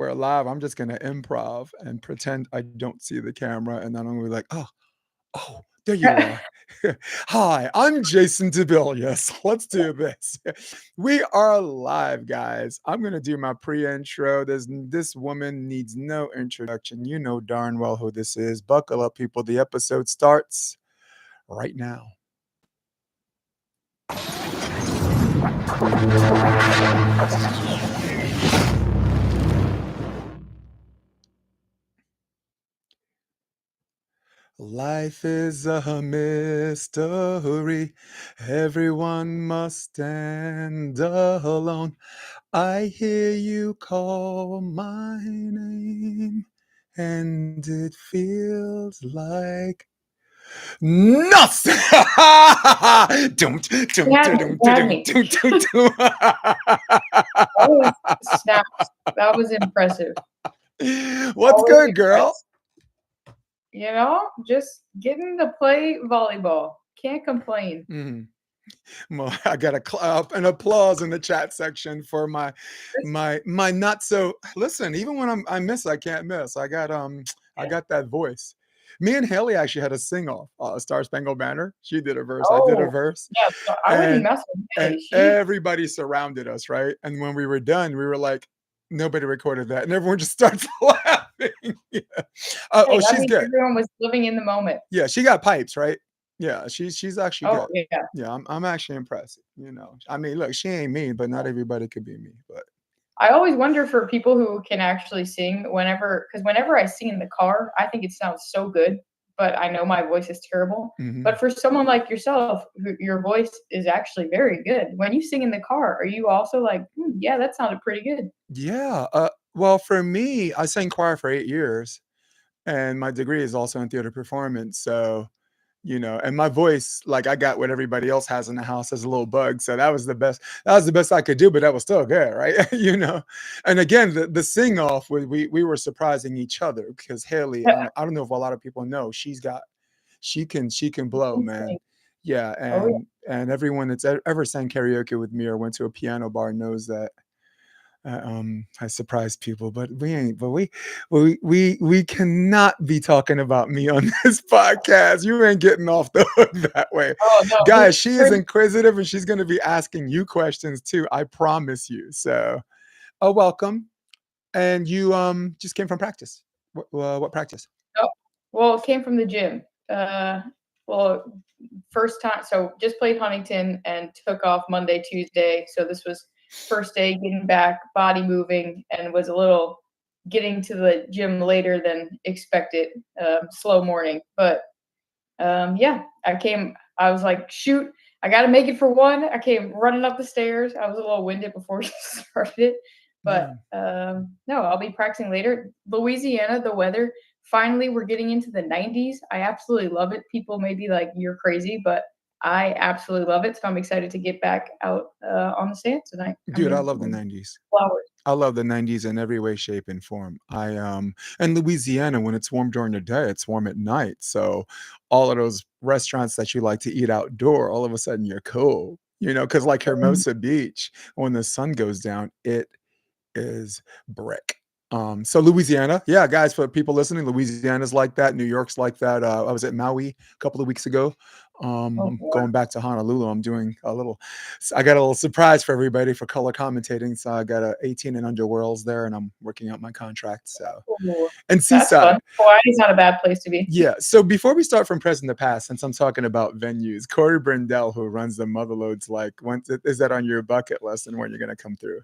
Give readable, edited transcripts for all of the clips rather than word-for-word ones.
we're live. I'm just gonna improv and pretend I don't see the camera, and then I'm gonna be like, oh, there you are. Hi, I'm Jason DeBillius. Let's do this. We are live, guys. I'm gonna do my pre-intro. This woman needs no introduction. You know darn well who this is. Buckle up, people. The episode starts right now. Life is a mystery. Everyone must stand alone. I hear you call my name, and it feels like Nuss! You had me. That was snaps. That was impressive. What's Always good, girl? impressed. You know, just getting to play volleyball. Can't complain. Well, I got an applause in the chat section for my not so. Listen, even when I miss, I can't miss. I got that voice. Me and Haley actually had a sing-off, Star Spangled Banner. She did a verse, I did a Oh, verse, yeah. So I wouldn't mess with and Haley. everybody surrounded us, right? And when we were done, we were like, nobody recorded that, and everyone just starts laughing. Yeah. That She's means good. everyone was living in the moment. Yeah, she got pipes, right? Yeah, she's actually Oh, good. yeah. Yeah, I'm actually impressed. You know, I mean, look, she ain't me, but not everybody could be me. But I always wonder for people who can actually sing because whenever I sing in the car, I think it sounds so good, but I know my voice is terrible. But for someone like yourself, your voice is actually very good. When you sing in the car, are you also like, yeah, that sounded pretty good? yeah, well, for me, I sang choir for 8 years, and my degree is also in theater performance. So, you know, and my voice, like I got what everybody else has in the house as a little bug. So that was the best. That was the best I could do, but that was still good, right? You know. And again, the sing off, we were surprising each other because Haley, I don't know if a lot of people know, she can blow, man. Yeah, Oh, yeah. and everyone that's ever sang karaoke with me or went to a piano bar knows that I surprise people, but we ain't. But we cannot be talking about me on this podcast. You ain't getting off the hook that way, Oh, no. guys. She is inquisitive, and she's going to be asking you questions too. I promise you. So, welcome. And you just came from practice. What practice? Oh, well, it came from the gym. Well, first time, so just played Huntington and took off Monday, Tuesday. So this was first day getting back, body moving, and was a little getting to the gym later than expected. Slow morning, but yeah, I was like, shoot, I got to make it for one. I came running up the stairs. I was a little winded before we started it, but no, I'll be practicing later. Louisiana, the weather. Finally, we're getting into the 90s. I absolutely love it. People may be like, you're crazy, but I absolutely love it. So I'm excited to get back out on the sand tonight. Dude, I love the 90s. Flowers. I love the 90s in every way, shape, and form. And Louisiana, when it's warm during the day, it's warm at night. So all of those restaurants that you like to eat outdoor, all of a sudden you're cool. You know, because like Hermosa Beach, when the sun goes down, it is brick. So Louisiana, yeah, guys, for people listening, Louisiana's like that. New York's like that. I was at Maui a couple of weeks ago. I'm going back to Honolulu. I'm doing I got a little surprise for everybody for color commentating. So I got a 18 and under worlds there, and I'm working out my contract. So, and Seaside. Hawaii's not a bad place to be. Yeah. So before we start from present to past, since I'm talking about venues, Corey Brindell, who runs the Motherlodes, like, is that on your bucket list and when you're going to come through?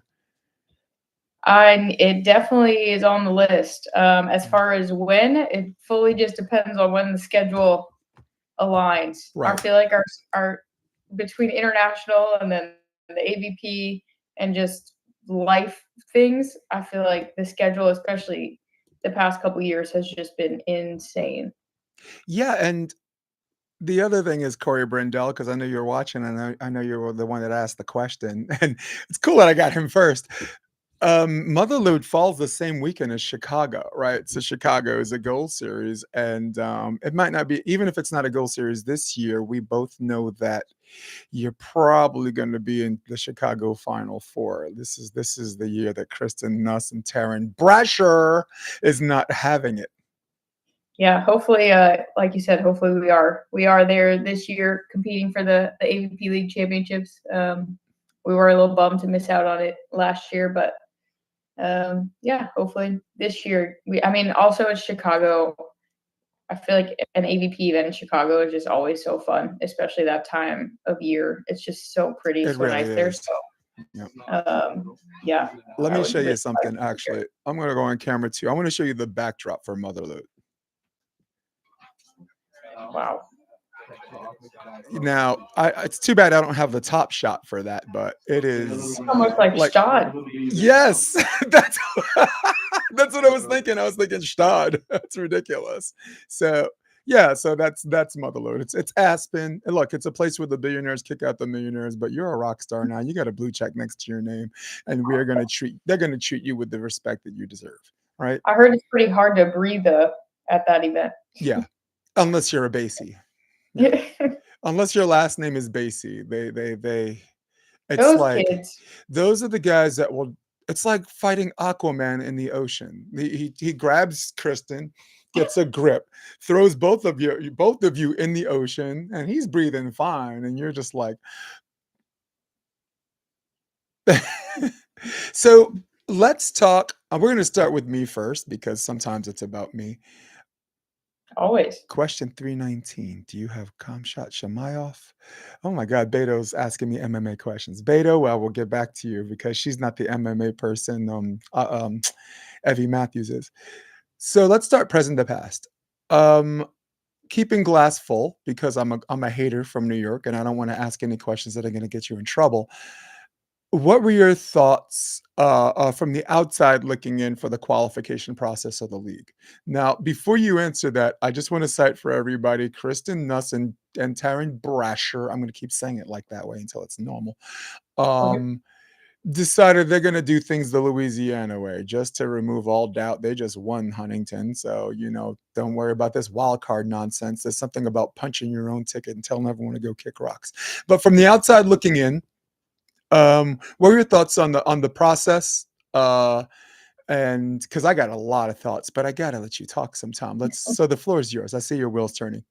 It definitely is on the list. As far as when, it fully just depends on when the schedule aligns. Right. I feel like our between international and then the AVP and just life things, I feel like the schedule, especially the past couple years, has just been insane. Yeah, and the other thing is Corey Brindell, because I know you're watching, and I know you're the one that asked the question, and it's cool that I got him first. Motherlode falls the same weekend as Chicago, right? So Chicago is a Gold Series, and it might not be, even if it's not a Gold Series this year, we both know that you're probably going to be in the Chicago Final Four. This is the year that Kristen Nuss and Taryn Brasher is not having it. Yeah, hopefully, like you said, hopefully we are there this year competing for the AVP League championships. We were a little bummed to miss out on it last year, but yeah, hopefully this year. I mean, also it's Chicago. I feel like an AVP event in Chicago is just always so fun, especially that time of year. It's just so pretty, It so really nice there. is. So, Yep. yeah, Let I me would show really you like something. to be there. Actually, I'm going to go on camera too. I want to show you the backdrop for Motherload. Wow. Now, it's too bad I don't have the top shot for that, but it is Almost like like, Stad. yes, that's that's what I was thinking. I was thinking Stad. That's ridiculous. So yeah, so that's Motherload. It's Aspen. And look, it's a place where the billionaires kick out the millionaires, but you're a rock star now. You got a blue check next to your name, and they're gonna treat you with the respect that you deserve, right? I heard it's pretty hard to breathe at that event. Yeah. Unless you're a Basie. Yeah. Unless your last name is Basie. They it's Those like kids. those are the guys that will it's like fighting Aquaman in the ocean. He grabs Kristen, gets a grip, throws both of you in the ocean, and he's breathing fine, and you're just like so let's talk. We're gonna start with me first because sometimes it's about me. Always. Question 319. Do you have Kamshat Shamayov? Oh my God, Beto's asking me MMA questions. Beto, well, we'll get back to you because she's not the MMA person. Evie Matthews is. So let's start present to past. Keeping glass full because I'm a hater from New York and I don't want to ask any questions that are going to get you in trouble. What were your thoughts from the outside looking in for the qualification process of the league? Now, before you answer that, I just want to cite for everybody Kristen Nuss and Taryn Brasher. I'm going to keep saying it like that way until it's normal. Okay. Decided they're going to do things the Louisiana way just to remove all doubt. They just won Huntington. So, don't worry about this wild card nonsense. There's something about punching your own ticket and telling everyone to go kick rocks. But from the outside looking in, what are your thoughts on the process? And because I got a lot of thoughts, but I gotta let you talk sometime. So the floor is yours. I see your wheels turning.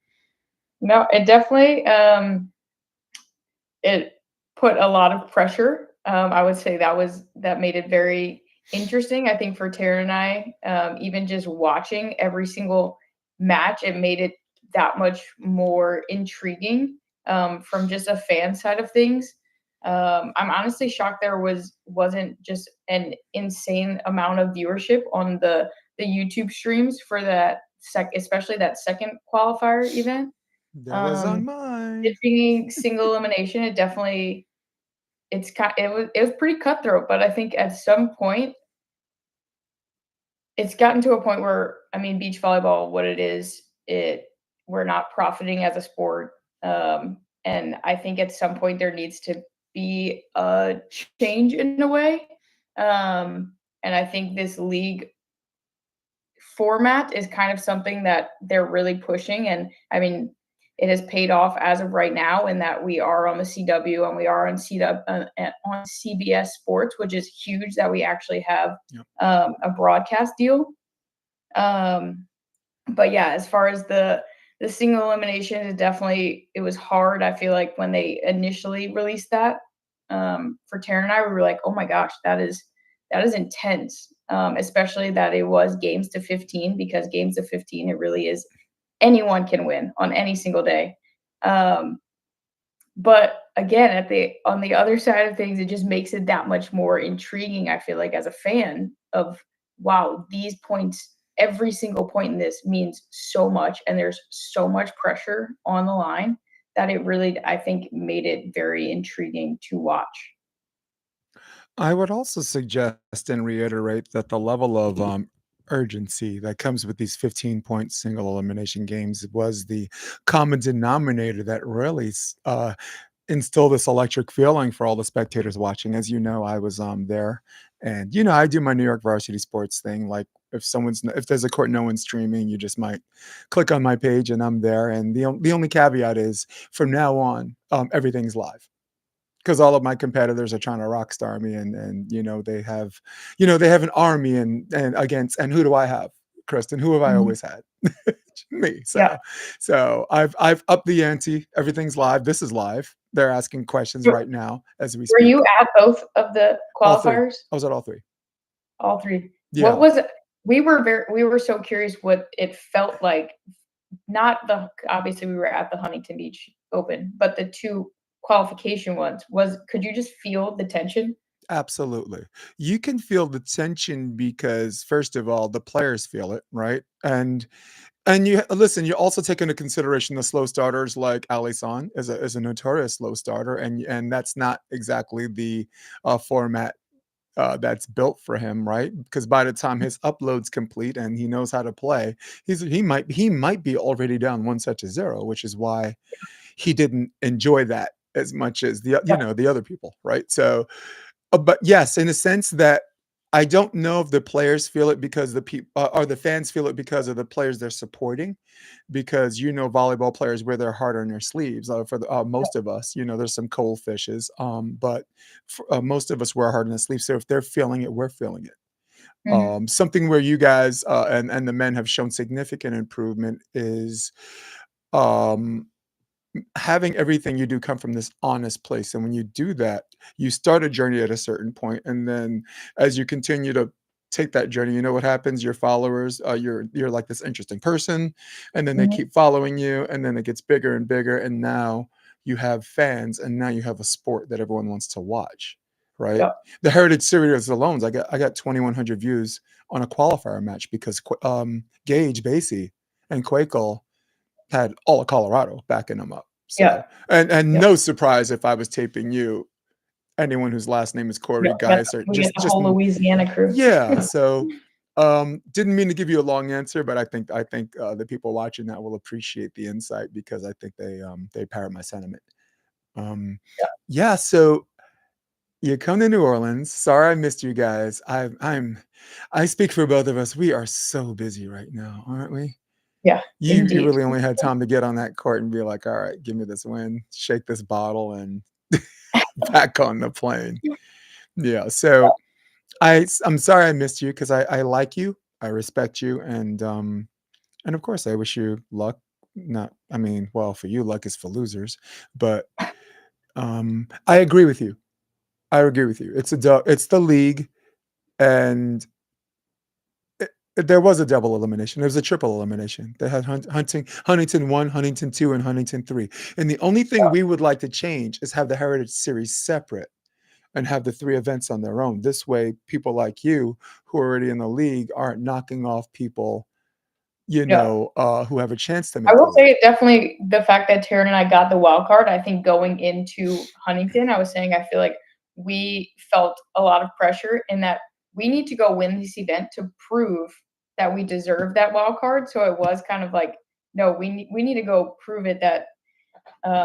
No, it definitely it put a lot of pressure. I would say that made it very interesting. I think for Tara and I, even just watching every single match, it made it that much more intriguing from just a fan side of things. I'm honestly shocked there wasn't just an insane amount of viewership on the YouTube streams for that especially that second qualifier event. That was on mine. It being single elimination, it was pretty cutthroat, but I think at some point it's gotten to a point where I mean beach volleyball, what it is, we're not profiting as a sport. And I think at some point there needs to be a change in a way. And I think this league format is kind of something that they're really pushing. And I mean, it has paid off as of right now in that we are on the CW and we are on on CBS Sports, which is huge that we actually have a broadcast deal. But yeah, as far as the single elimination, it was hard. I feel like when they initially released that for Taryn and I, we were like, oh my gosh, that is intense. Especially that it was games to 15 because games to 15, it really is anyone can win on any single day. But again, on the other side of things, it just makes it that much more intriguing. I feel like as a fan of wow, these points, every single point in this means so much, and there's so much pressure on the line that it really, I think, made it very intriguing to watch. I would also suggest and reiterate that the level of urgency that comes with these 15-point single elimination games was the common denominator that really instill this electric feeling for all the spectators watching. As you know, I was there And, you know, I do my New York varsity sports thing. Like if there's a court no one's streaming, you just might click on my page and I'm there. And the only caveat is from now on, everything's live because all of my competitors are trying to rock star me, and they have an army, and who do I have? Kristen, who have I Mhm. always had? Me. Yeah. So I've upped the ante. Everything's live. This is live. They're asking questions So right now as we were speak. you at both of the All three. qualifiers? I was at all three. All 3. What Yeah, was it? We were so curious what it felt like, not the obviously, we were at the Huntington Beach Open, but the 2 qualification ones. Could you just feel the tension? absolutely. You can feel the tension because first of all, the players feel it, right? And you listen, you also take into consideration the slow starters like Alisson is a notorious slow starter, and that's not exactly the format that's built for him, right? Because by the time his upload's complete and he knows how to play, he might be already down 1-0, which is why he didn't enjoy that as much as the other people, right? So but yes, in a sense that I don't know if the players feel it because the people or the fans feel it because of the players they're supporting, because volleyball players wear their heart on their sleeves. For most of us, there's some cold fishes, but most of us wear our heart on the sleeve. So if they're feeling it, we're feeling it. Mhm, Something where you guys and the men have shown significant improvement is um, having everything you do come from this honest place. And when you do that, you start a journey at a certain point, and then as you continue to take that journey, you know what happens? Your followers, you're like this interesting person, and then they mhm. keep following you, and then it gets bigger and bigger, and now you have fans, and now you have a sport that everyone wants to watch, right? Yep. The Heritage Series alone, I got 2,100 views on a qualifier match because Gage Basie and Quakel had all of Colorado backing them up. Yeah. So, and Yep. no surprise if I was taping you, anyone whose last name is Yep. Corey, guys are We got the just whole Louisiana crew. yeah. So, didn't mean to give you a long answer, but I think the people watching that will appreciate the insight because I think they parrot my sentiment. Um, Yeah. yeah. So you come to New Orleans. Sorry I missed you guys. I speak for both of us. We are so busy right now, aren't we? Yeah, You indeed. really only had time to get on that court and be like, "All right, give me this win, shake this bottle, and back on the plane." Yeah, so I'm sorry I missed you because I like you, I respect you, and of course, I wish you luck. Not I mean, well, for you, luck is for losers, but, I agree with you. I agree with you. It's the league, and it there was a double elimination. There was a triple elimination. They had Huntington 1, Huntington 2, and Huntington 3. And the only thing we would like to change is have the Heritage Series separate and have the 3 events on their own. This way, people like you who are already in the league aren't knocking off people, Yeah. who have a chance to I make the will league. say definitely the fact that Taryn and I got the wild card, I think going into Huntington, I was saying I feel like we felt a lot of pressure in that we need to go win this event to prove that we deserve that wild card. So it was kind of like, no, we need to go prove it that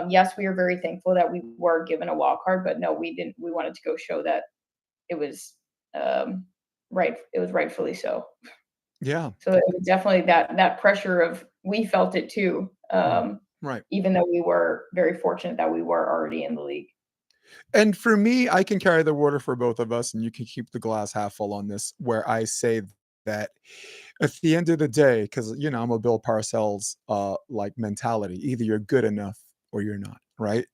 yes, we are very thankful that we were given a wild card, but no, we didn't. We wanted to go show that it was um, right. It was rightfully so. Yeah. So it was definitely that pressure of we felt it too, Mm. Right. even though we were very fortunate that we were already in the league. And for me, I can carry the water for both of us, and you can keep the glass half full on this, where I say that at the end of the day, because I'm a Bill Parcells like mentality. Either you're good enough or you're not, right?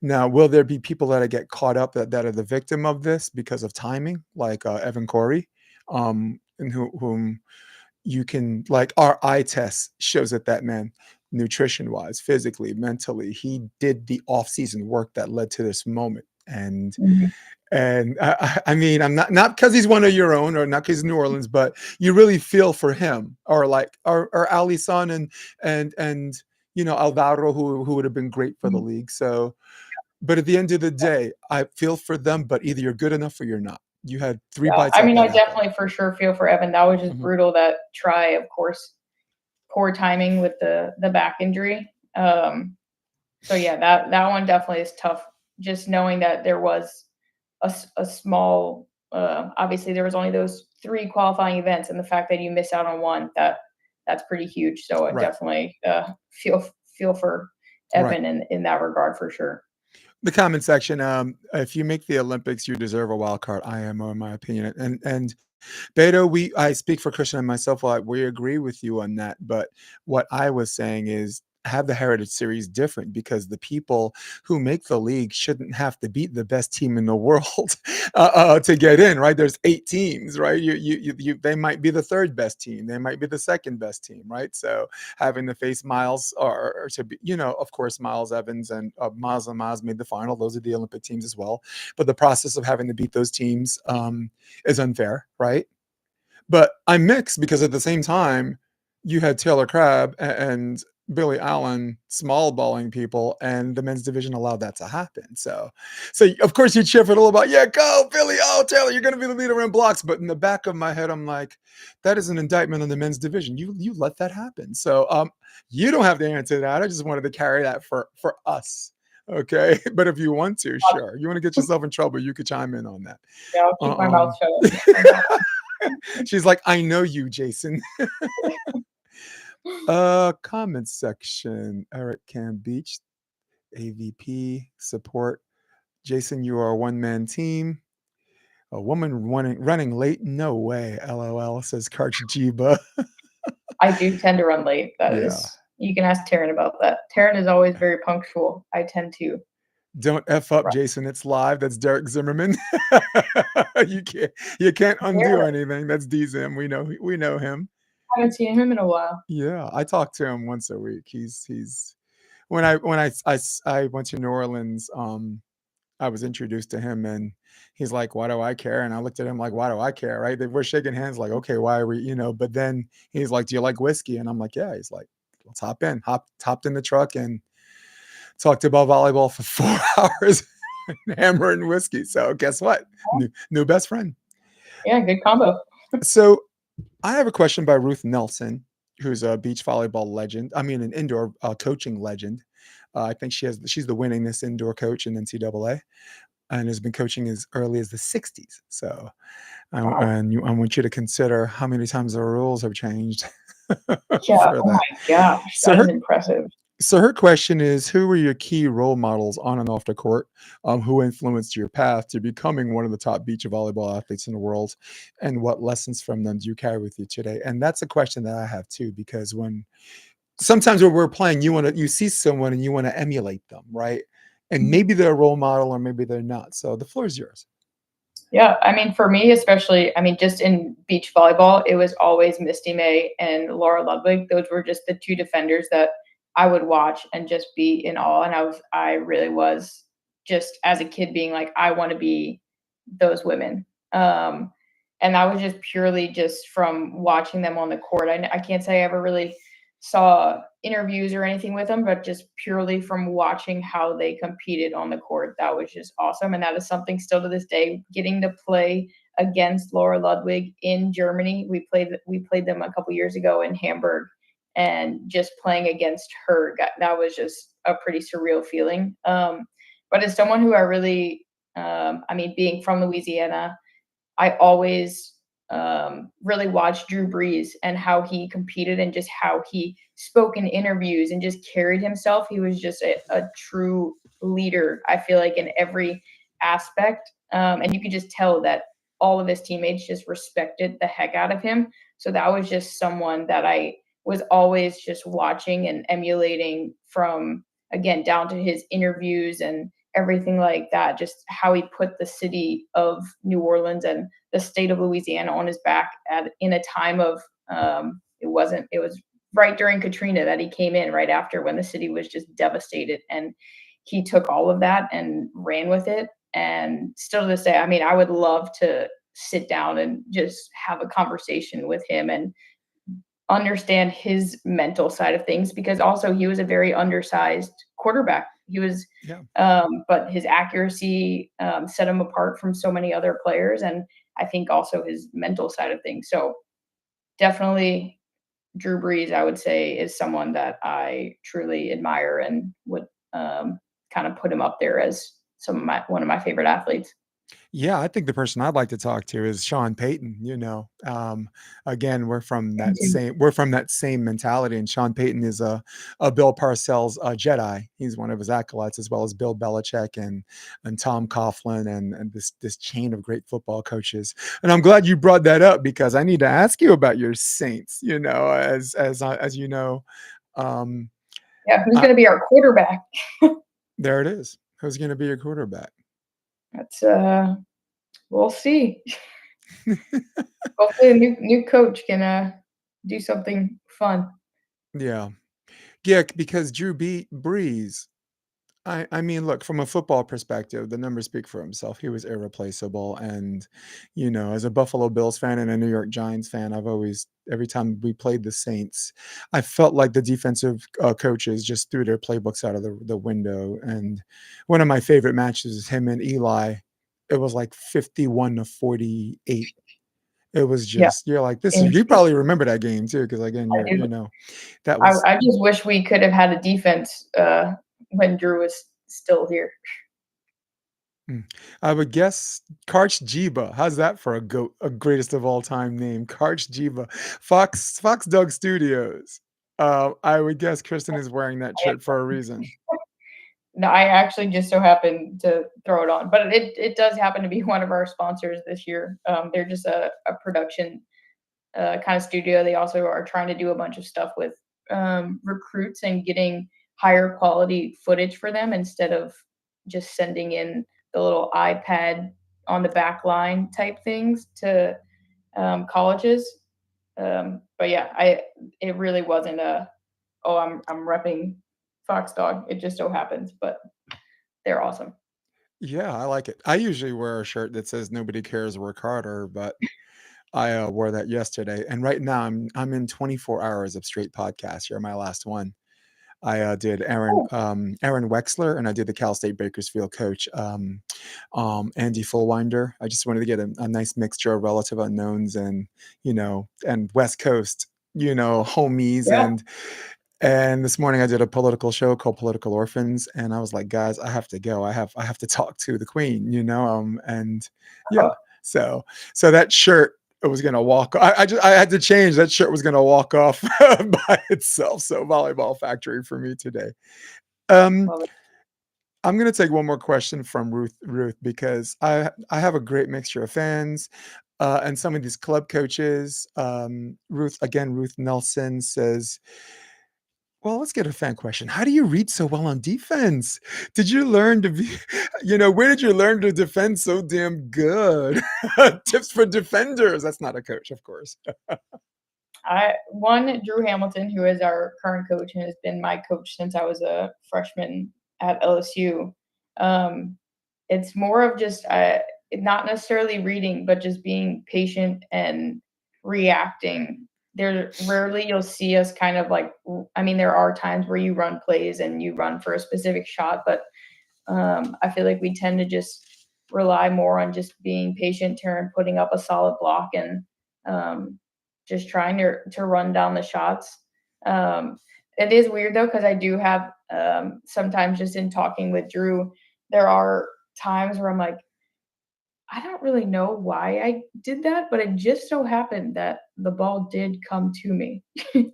Now, will there be people that I get caught up that are the victim of this because of timing, like Evan Corey, and whom you can like our eye test shows that man nutrition wise, physically, mentally, he did the off season work that led to this moment. And Mhm. and I mean, I'm not because he's one of your own or not because he's New Orleans, but you really feel for him, or like or Ali Son and Alvaro, who would have been great for the Mhm. league. So, but at the end of the day, I feel for them, but either you're good enough or you're not. You had 3 Yeah, bites I at mean, I that apple. definitely for sure feel for Evan. That was just Mhm. brutal. That try, of course, poor timing with the back injury. So yeah, that one definitely is tough. Just knowing that there was a small obviously there was only those 3 qualifying events, and the fact that you miss out on one, that's pretty huge. So I Right. definitely feel for Right. Evan in that regard for sure. The comment section, if you make the Olympics, you deserve a wild card, IMO, in my opinion. And Beto, I speak for Christian and myself a lot. We agree with you on that. But what I was saying is have the Heritage Series different, because the people who make the league shouldn't have to beat the best team in the world to get in, right? There's 8 teams, right? They might be the 3rd best team. They might be the 2nd best team, right? So having to face Miles or to be, of course, Miles Evans and Miles and Miles made the final. Those are the Olympic teams as well. But the process of having to beat those teams is unfair, right? But I'm mixed because at the same time, you had Taylor Crabb and Billy Allen small balling people, and the men's division allowed that to happen. So of course you cheer for a little bit. Yeah, go Billy! Oh, Taylor, you're going to be the leader in blocks. But in the back of my head, I'm like, that is an indictment on the men's division. You let that happen. So you don't have to answer that. I just wanted to carry that for us. Okay, but if you want to, sure. You want to get yourself in trouble, you could chime in on that. Yeah, I'll keep my mouth shut. She's like, I know you, Jason. Comment section. Eric Cam Beach, AVP support. Jason, you are a one-man team. A woman running late? No way. LOL, says Karch Jiba. I do tend to run late. That Yeah. is, you can ask Taryn about that. Taryn is always very punctual. I tend to. Don't F up, Right. Jason. It's live. That's Derek Zimmerman. you can't undo anything. That's D-Zim. We know him. I haven't seen him in a while. Yeah, I talk to him once a week. He's when I went to New Orleans, I was introduced to him, and he's like, "Why do I care?" And I looked at him like, "Why do I care?" Right? We're shaking hands like, "Okay, why are we?" But then he's like, "Do you like whiskey?" And I'm like, "Yeah." He's like, "Let's hop in." Hopped in the truck and talked about volleyball for 4 hours, hammering whiskey. So guess what? New best friend. Yeah, good combo. So I have a question by Ruth Nelson, who's a beach volleyball legend. I mean, an indoor coaching legend. I think she's the winningest indoor coach in NCAA, and has been coaching as early as the '60s. So, I want you to consider how many times the rules have changed. Yeah. For Oh my that. gosh, So that is her impressive. so her question is, who were your key role models on and off the court, who influenced your path to becoming one of the top beach volleyball athletes in the world, and what lessons from them do you carry with you today? And that's a question that I have too, because sometimes when we're playing, you see someone and you want to emulate them, right? And maybe they're a role model or maybe they're not. So the floor is yours. Yeah, I mean, for me especially, I mean, just in beach volleyball, it was always Misty May and Laura Ludwig. Those were just the 2 defenders that I would watch and just be in awe. And I really was just as a kid being like, I want to be those women. And that was just purely just from watching them on the court. I can't say I ever really saw interviews or anything with them, but just purely from watching how they competed on the court, that was just awesome. And that is something still to this day, getting to play against Laura Ludwig in Germany. We played them a couple years ago in Hamburg, and just playing against her, that was just a pretty surreal feeling. But as someone who I really, I mean, being from Louisiana, I always really watched Drew Brees and how he competed and just how he spoke in interviews and just carried himself. He was just a true leader, I feel like, in every aspect. And you could just tell that all of his teammates just respected the heck out of him. So that was just someone that I was always just watching and emulating from, again, down to his interviews and everything like that, just how he put the city of New Orleans and the state of Louisiana on his back in a time of it was right during Katrina that he came in, right after, when the city was just devastated, and he took all of that and ran with it. And still to this day, I mean, I would love to sit down and just have a conversation with him and understand his mental side of things, because also he was a very undersized quarterback. He was, but his accuracy set him apart from so many other players, and I think also his mental side of things. So definitely Drew Brees, I would say, is someone that I truly admire and would kind of put him up there as one of my favorite athletes. Yeah, I think the person I'd like to talk to is Sean Payton. Again, we're from that same mentality, and Sean Payton is a Bill Parcells Jedi. He's one of his acolytes, as well as Bill Belichick and Tom Coughlin and this chain of great football coaches. And I'm glad you brought that up because I need to ask you about your Saints. As you know, um, Yeah, who's I, going to be our quarterback? there it is. Who's going to be your quarterback? That's we'll see. Hopefully, a new coach can do something fun. Yeah. Yeah, because Breeze, I mean, look, from a football perspective, the numbers speak for himself. He was irreplaceable. And, as a Buffalo Bills fan and a New York Giants fan, every time we played the Saints, I felt like the defensive coaches just threw their playbooks out of the window. And one of my favorite matches is him and Eli. It was like 51-48. It was Yeah, just, you're like, you interesting. probably remember that game too, because again, I do. that was. I just wish we could have had a defense when Drew was still here. I would guess Karch Jiba. How's that for a greatest of all time name? Karch Jiba. Fox Dog Studios. I would guess Kristen is wearing that shirt for a reason. No, I actually just so happened to throw it on, but it does happen to be one of our sponsors this year. They're just a production kind of studio. They also are trying to do a bunch of stuff with recruits and getting higher quality footage for them instead of just sending in the little iPad on the back line type things to colleges. But yeah, it really wasn't I'm repping Fox Dog. It just so happens, but they're awesome. Yeah, I like it. I usually wear a shirt that says "Nobody cares, work harder," but I wore that yesterday, and right now I'm in 24 hours of straight podcasts. You're my last one. I did Oh, Aaron Wexler, and I did the Cal State Bakersfield coach, Andy Fullwinder. I just wanted to get a nice mixture of relative unknowns and West Coast, homies. yeah. And this morning I did a political show called Political Orphans, and I was like, guys, I have to go. I have to talk to the Queen, and yeah. Oh, So that shirt it was gonna walk. I had to change that shirt was gonna walk off by itself. So volleyball factory for me today. Um, love it. I'm gonna take one more question from Ruth, because I have a great mixture of fans, and some of these club coaches. Ruth Nelson says, well, let's get a fan question. How do you read so well on defense? Did you learn to be, where did you learn to defend so damn good? Tips for defenders. That's not a coach, of course. Drew Hamilton, who is our current coach and has been my coach since I was a freshman at LSU. Um, it's more of just not necessarily reading, but just being patient and reacting. There rarely you'll see us kind of like. I mean, there are times where you run plays and you run for a specific shot, but I feel like we tend to just rely more on just being patient, turn, putting up a solid block, and um, just trying to run down the shots. Um, it is weird though because I do have sometimes just in talking with Drew, there are times where I'm like, I don't really know why I did that, but it just so happened that the ball did come to me.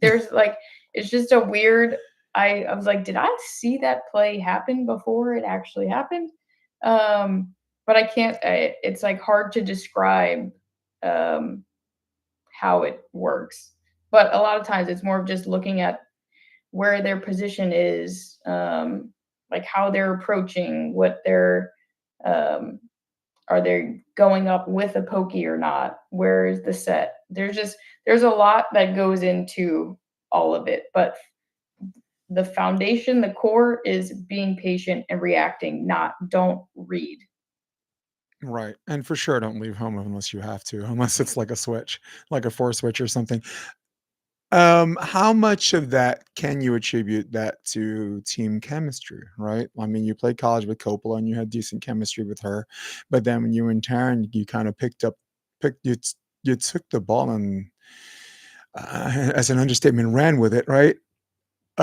There's like, it's just a weird. I was like, did I see that play happen before it actually happened? But I can't. It's like hard to describe um, how it works. But a lot of times, it's more of just looking at where their position is, like how they're approaching, what they're um, are they going up with a pokey or not? Where is the set? There's a lot that goes into all of it, but the foundation, the core is being patient and reacting, not don't read. Right. And for sure, don't leave home unless you have to, unless it's like a switch, like a 4 switch or something. How much of that can you attribute that to team chemistry, right? I mean, you played college with Coppola and you had decent chemistry with her, but then when you were in Taryn, you kind of you took the ball and, as an understatement, ran with it, right?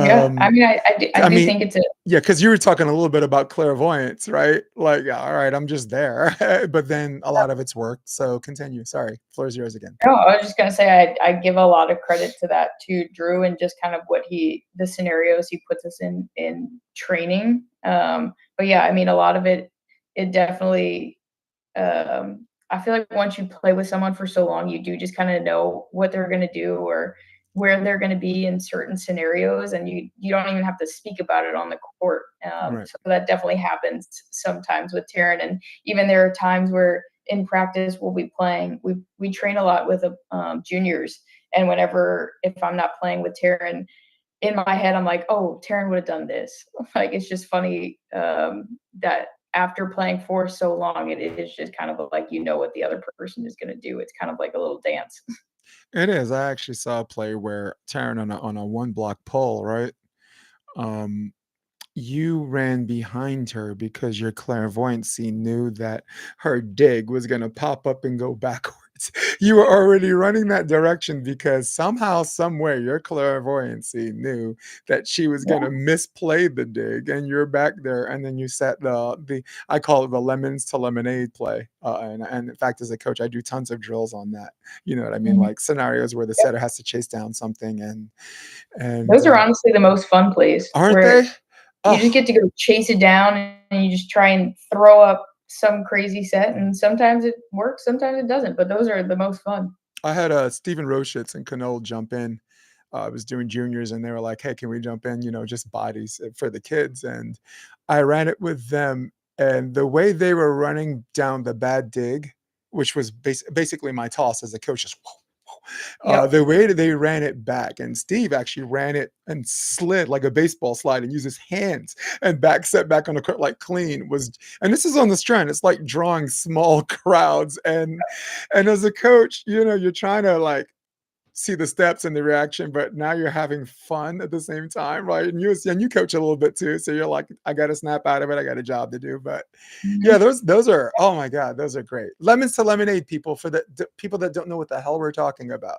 Yeah, I Um, mean, I I do mean, think it's a yeah, because you were talking a little bit about clairvoyance, right? Like, yeah, all right, I'm just there, but then a lot of it's work. So continue. Sorry, floor is yours again. no, I was just gonna say I give a lot of credit to that to Drew and just kind of what the scenarios he puts us in training. But yeah, I mean, a lot of it definitely I feel like once you play with someone for so long, you do just kind of know what they're going to do or where they're going to be in certain scenarios, and you don't even have to speak about it on the court. Right. So that definitely happens sometimes with Taryn, and even there are times where in practice we'll be playing. We train a lot with juniors, and whenever if I'm not playing with Taryn, in my head, I'm like, oh, Taryn would have done this. Like, it's just funny that after playing for so long, it is just kind of like you know what the other person is going to do. It's kind of like a little dance. It is. I actually saw a play where Taryn on a one block pull, right? Um, you ran behind her because your clairvoyancy knew that her dig was going to pop up and go backwards. You were already running that direction because somehow, somewhere, your clairvoyancy knew that she was going Yeah. to misplay the dig, and you're back there. And then you set the I call it the lemons to lemonade play. And in fact, as a coach, I do tons of drills on that. You know what I mean? Mhm. Like scenarios where the Yep. setter has to chase down something, and Those are honestly the most fun plays aren't where they? you just Oh, get to go chase it down and you just try and throw up some crazy set. And sometimes it works, sometimes it doesn't. But those are the most fun. I had Stephen Roschitz and Canole jump in. I was doing juniors, and they were like, "Hey, can we jump in? You know, just bodies for the kids." And I ran it with them, and the way they were running down the bad dig, which was basically my toss as a coach, just Yep. the way that they ran it back, and Steve actually ran it and slid like a baseball slide and used his hands and back set back on the court like clean was. And this is on the Strand. It's like drawing small crowds, and as a coach, you know, you're trying to like see the steps and the reaction, but now you're having fun at the same time, right? And you coach a little bit too, so you're like, I got to snap out of it. I got a job to do, but yeah, Mhm. those are oh my god, those are great. Lemons to lemonade, people for the people that don't know what the hell we're talking about.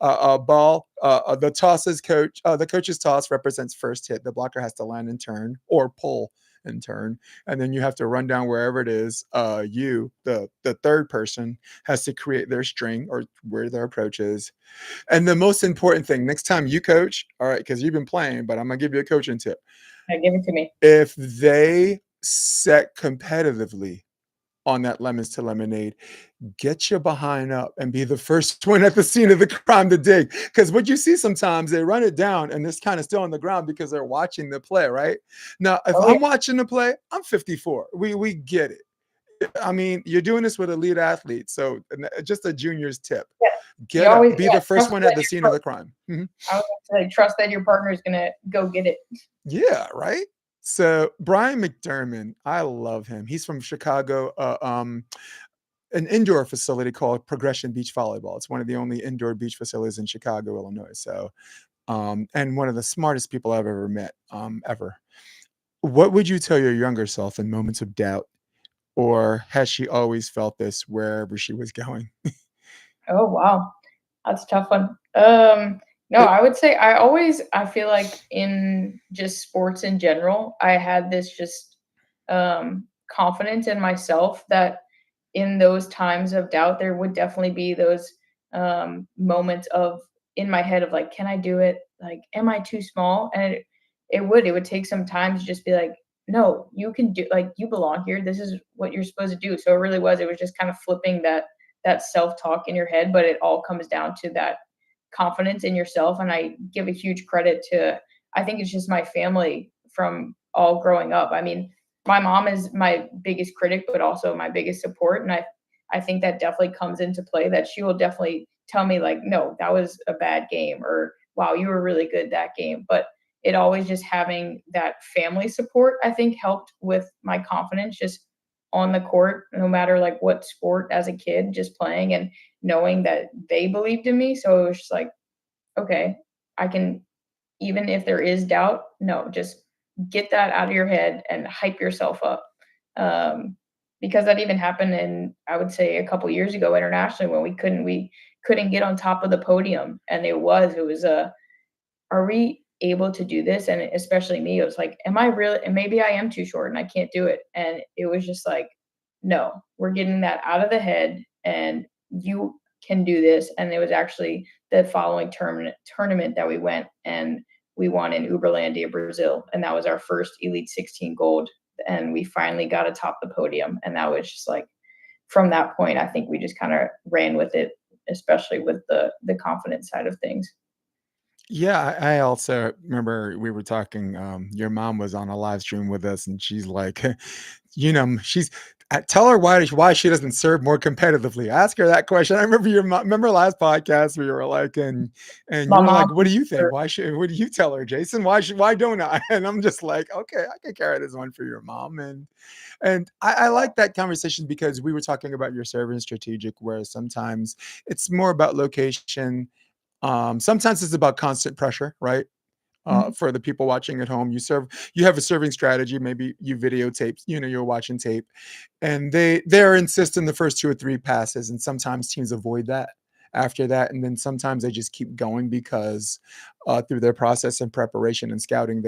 Ball, the tosses coach, the coach's toss represents first hit. The blocker has to land and turn or pull and turn, and then you have to run down wherever it is. The third person, has to create their string or where their approach is. And the most important thing, next time you coach, all right, because you've been playing, but I'm gonna give you a coaching tip. Give it to me. If they set competitively on that lemons to lemonade, get your behind up and be the first one at the scene of the crime to dig. Because what you see sometimes, they run it down and it's kind of still on the ground because they're watching the play, right? Now, if Oh, yeah. I'm watching the play, I'm 54. We get it. I mean, you're doing this with elite athletes, so just a junior's tip: Yeah. You get up, always, be yeah, the first trust one that at the scene of the crime. Mhm. I was gonna say, trust that your partner is gonna go get it. Yeah, right. So Brian McDermott, I love him. He's from Chicago. An indoor facility called Progression Beach Volleyball. It's one of the only indoor beach facilities in Chicago, Illinois. So, and one of the smartest people I've ever met, ever. What would you tell your younger self in moments of doubt, or has she always felt this wherever she was going? Oh, wow. That's a tough one. No, It, I would say I feel like in just sports in general, I had this just confidence in myself that in those times of doubt, there would definitely be those moments of in my head of like, can I do it? Like, am I too small? And it would take some time to just be like, no, you can do, like, you belong here. This is what you're supposed to do. So it was just kind of flipping that self-talk in your head, but it all comes down to that confidence in yourself. And I give a huge credit to, I think it's just my family from all growing up. I mean, my mom is my biggest critic, but also my biggest support. And I think that definitely comes into play, that she will definitely tell me like, no, that was a bad game, or wow, you were really good that game. But it always just having that family support, I think, helped with my confidence just on the court, no matter like what sport as a kid, just playing and knowing that they believed in me. So it was just like, okay, I can, even if there is doubt, no, just get that out of your head and hype yourself up. Um, because that even happened in, I would say, a couple years ago internationally when we couldn't get on top of the podium, and it was a, are we? able to do this, and especially me, it was like, am I really, and maybe I am too short and I can't do it. And it was just like, no, we're getting that out of the head, and you can do this. And it was actually the following tournament that we went, and we won in Uberlândia, Brazil, and that was our first Elite 16 gold, and we finally got atop the podium. And that was just like, from that point, I think we just kind of ran with it, especially with the confidence side of things. Yeah, I also remember we were talking, your mom was on a live stream with us, and she's like, she's tell her why she doesn't serve more competitively. Ask her that question. I remember remember last podcast we were like, and you My were mom, like, what do you think? What do you tell her, Jason? Why don't I? And I'm just like, okay, I can carry this one for your mom. And I like that conversation because we were talking about your serving strategic, where sometimes it's more about location. Sometimes it's about constant pressure, right? mhm, For the people watching at home, you have a serving strategy. Maybe you videotape, you're watching tape, and they're insisting the first two or three passes, and sometimes teams avoid that after that, and then sometimes they just keep going because through their process and preparation and scouting,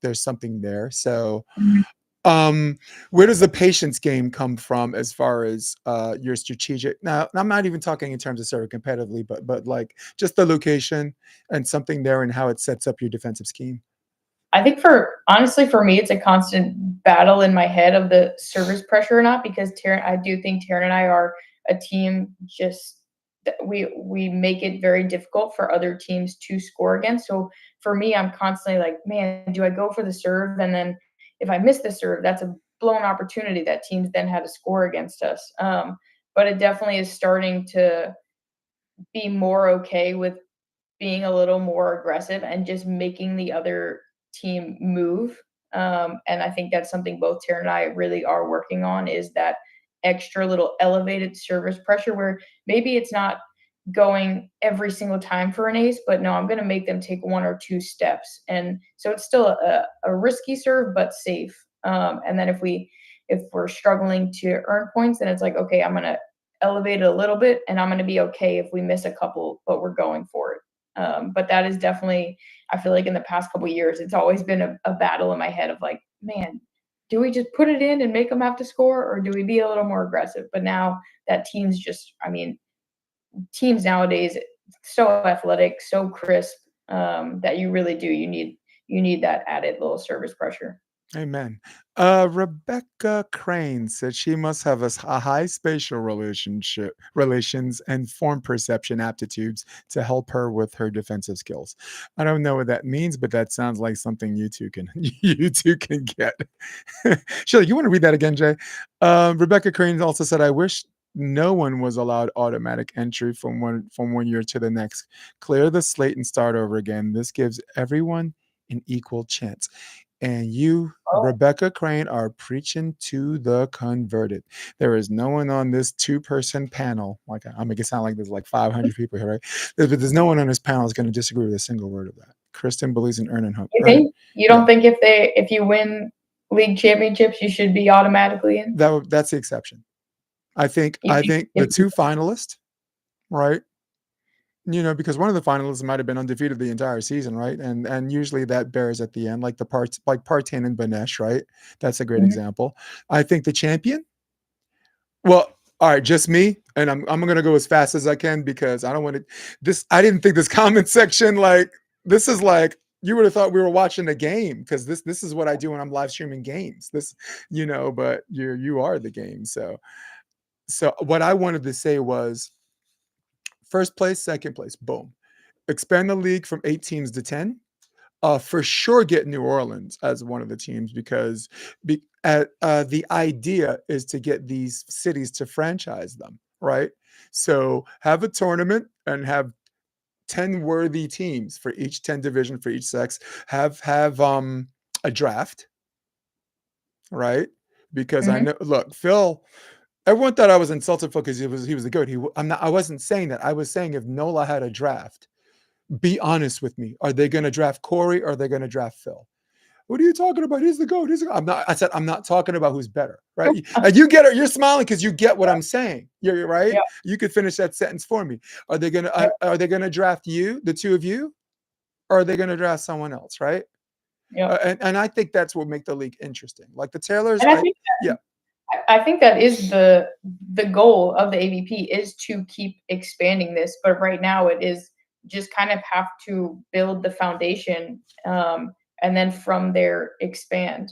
there's something there. So mhm. um, where does the patience game come from as far as your strategic? Now, I'm not even talking in terms of sort of competitively, but like just the location and something there and how it sets up your defensive scheme. I think for honestly, for me, it's a constant battle in my head of the service pressure or not, because I do think Taryn and I are a team just that we make it very difficult for other teams to score against. So for me, I'm constantly like, man, do I go for the serve? And then if I miss the serve, that's a blown opportunity that teams then had to score against us. But it definitely is starting to be more okay with being a little more aggressive and just making the other team move. And I think that's something both Tara and I really are working on, is that extra little elevated service pressure where maybe it's not going every single time for an ace, but no, I'm going to make them take one or two steps. And so it's still a risky serve, but safe. And then if we're struggling to earn points, then it's like, okay, I'm going to elevate it a little bit, and I'm going to be okay if we miss a couple, but we're going for it. But that is definitely, I feel like in the past couple of years, it's always been a battle in my head of like, man, do we just put it in and make them have to score, or do we be a little more aggressive? But now that teams just, I mean, teams nowadays so athletic, so crisp, that you really do. You need that added little service pressure. Amen. Rebecca Crane said she must have a high spatial relations and form perception aptitudes to help her with her defensive skills. I don't know what that means, but that sounds like something you two can you two can get. Sheila, you want to read that again, Jay? Rebecca Crane also said, "I wish no one was allowed automatic entry from one year to the next. Clear the slate and start over again. This gives everyone an equal chance." And you, Oh, Rebecca Crane, are preaching to the converted. There is no one on this two-person panel. Like I make it sound like there's like 500 people here, right? But there's no one on this panel that's going to disagree with a single word of that. Kristen believes in earning hope. you Yeah, don't think if you win league championships, you should be automatically in? that's the exception. I think You I think think the if two finalists, right? Because one of the finalists might have been undefeated the entire season, right? And usually that bears at the end, like the parts like Partain and Banesh, right? That's a great Mhm. example. I think the champion. Well, all right, just me, and I'm gonna go as fast as I can because I don't want to. This I didn't think this comment section like this is like you would have thought we were watching a game because this is what I do when I'm live streaming games. But you are the game. So what I wanted to say was first place, second place, boom. Expand the league from 8 teams to 10. For sure, get New Orleans as one of the teams because the idea is to get these cities to franchise them, right? So have a tournament and have 10 worthy teams for each 10 division for each sex. Have a draft, right? Because I Mhm. know, look, Phil. Everyone thought I was insulted for because he was the goat. I'm not. I wasn't saying that. I was saying if Nola had a draft, be honest with me. Are they going to draft Corey or are they going to draft Phil? What are you talking about? He's the GOAT. He's the GOAT. I'm not. I said I'm not talking about who's better, right? And you get it. You're smiling because you get what I'm saying. You're right. Yeah, You could finish that sentence for me. Are they gonna yeah. draft you, the two of you? or are they going to draft someone else, right? Yep. And I think that's what make the league interesting. Like the Taylors, And I think yeah, I think that is the goal of the AVP is to keep expanding this, but right now it is just kind of have to build the foundation, and then from there expand.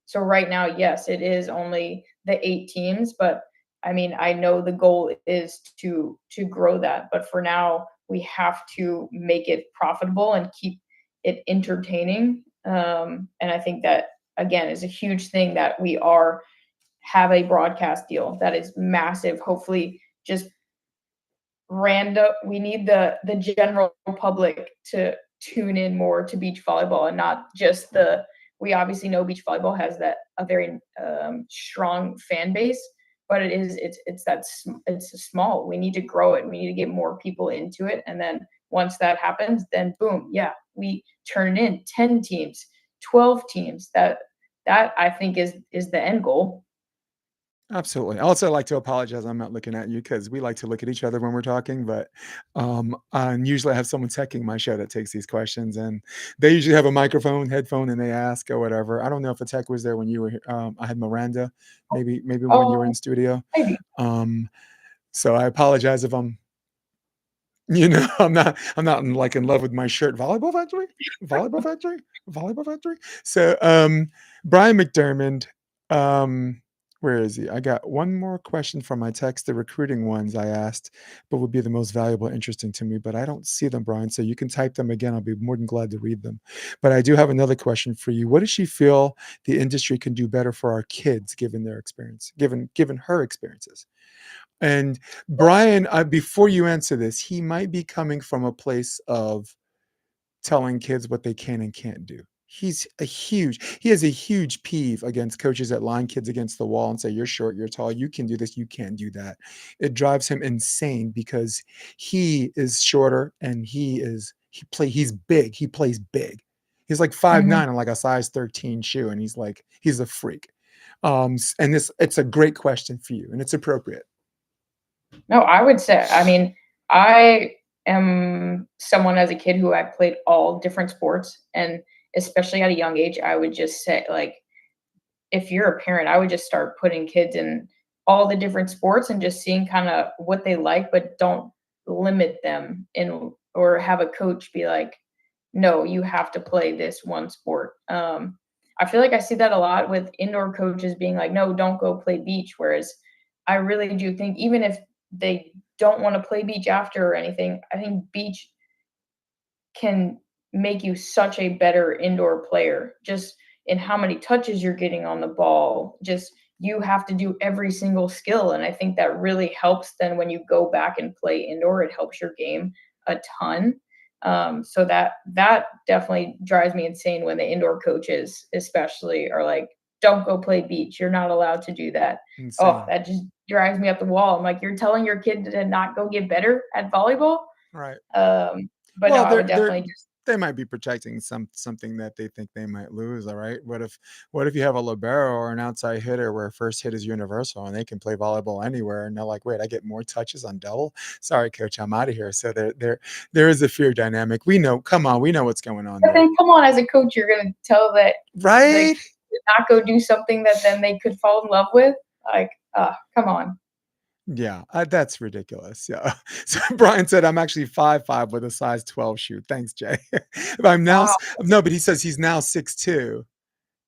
So right now, yes, it is only the 8 teams, but I mean, I know the goal is to grow that, but for now, we have to make it profitable and keep it entertaining. And I think that again is a huge thing that we are have a broadcast deal that is massive. Hopefully, just random. We need the general public to tune in more to beach volleyball and not just the. We obviously know beach volleyball has that a very strong fan base, but it's small. We need to grow it. We need to get more people into it, and then once that happens, then boom, yeah, we turn it in 10 teams, 12 teams. That I think is the end goal. absolutely. I also like to apologize. I'm not looking at you because we like to look at each other when we're talking, but and usually I have someone teching my show that takes these questions, and they usually have a microphone, headphone, and they ask or whatever. I don't know if a tech was there when you were here. I had Miranda, maybe when you were Oh, in studio. maybe. Um, so I apologize if I'm not in love with my shirt. Volleyball factory, volleyball factory, volleyball factory. So Brian McDermott, um, where is he? I got one more question from my text. The recruiting ones I asked, but would be the most valuable, interesting to me. But I don't see them, Brian. So you can type them again. I'll be more than glad to read them. But I do have another question for you. What does she feel the industry can do better for our kids, given their experience, given her experiences? And Brian, before you answer this, he might be coming from a place of telling kids what they can and can't do. He has a huge peeve against coaches that line kids against the wall and say, you're short, you're tall, you can do this, you can't do that. It drives him insane because he is shorter and he's big. He plays big. He's like 5'9" Mhm. and like a size 13 shoe, and he's a freak. And it's a great question for you, and it's appropriate. No, I would say, I mean, I am someone as a kid who I played all different sports, and especially at a young age, I would just say, like, if you're a parent, I would just start putting kids in all the different sports and just seeing kind of what they like, but don't limit them in or have a coach be like, no, you have to play this one sport. I feel like I see that a lot with indoor coaches being like, no, don't go play beach. Whereas I really do think even if they don't want to play beach after or anything, I think beach can make you such a better indoor player just in how many touches you're getting on the ball. Just you have to do every single skill. And I think that really helps then when you go back and play indoor, it helps your game a ton. So that definitely drives me insane when the indoor coaches especially are like, don't go play beach. You're not allowed to do that. Oh, Insane. that just drives me up the wall. I'm like, you're telling your kid to not go get better at volleyball? Right. But no, Well, I would definitely just they might be protecting something that they think they might lose. All right. What if you have a libero or an outside hitter where first hit is universal and they can play volleyball anywhere, and they're like, wait, I get more touches on double. Sorry, coach, I'm out of here. So there is a fear dynamic. We know. Come on, we know what's going on but there, then come on, as a coach, you're gonna tell that the kid right? to not go do something that then they could fall in love with? Like, come on. Yeah, that's ridiculous. Yeah. So Brian said, I'm actually 5'5" with a size 12 shoe. Thanks, Jay. I'm now Wow. no, but he says he's now 6'2",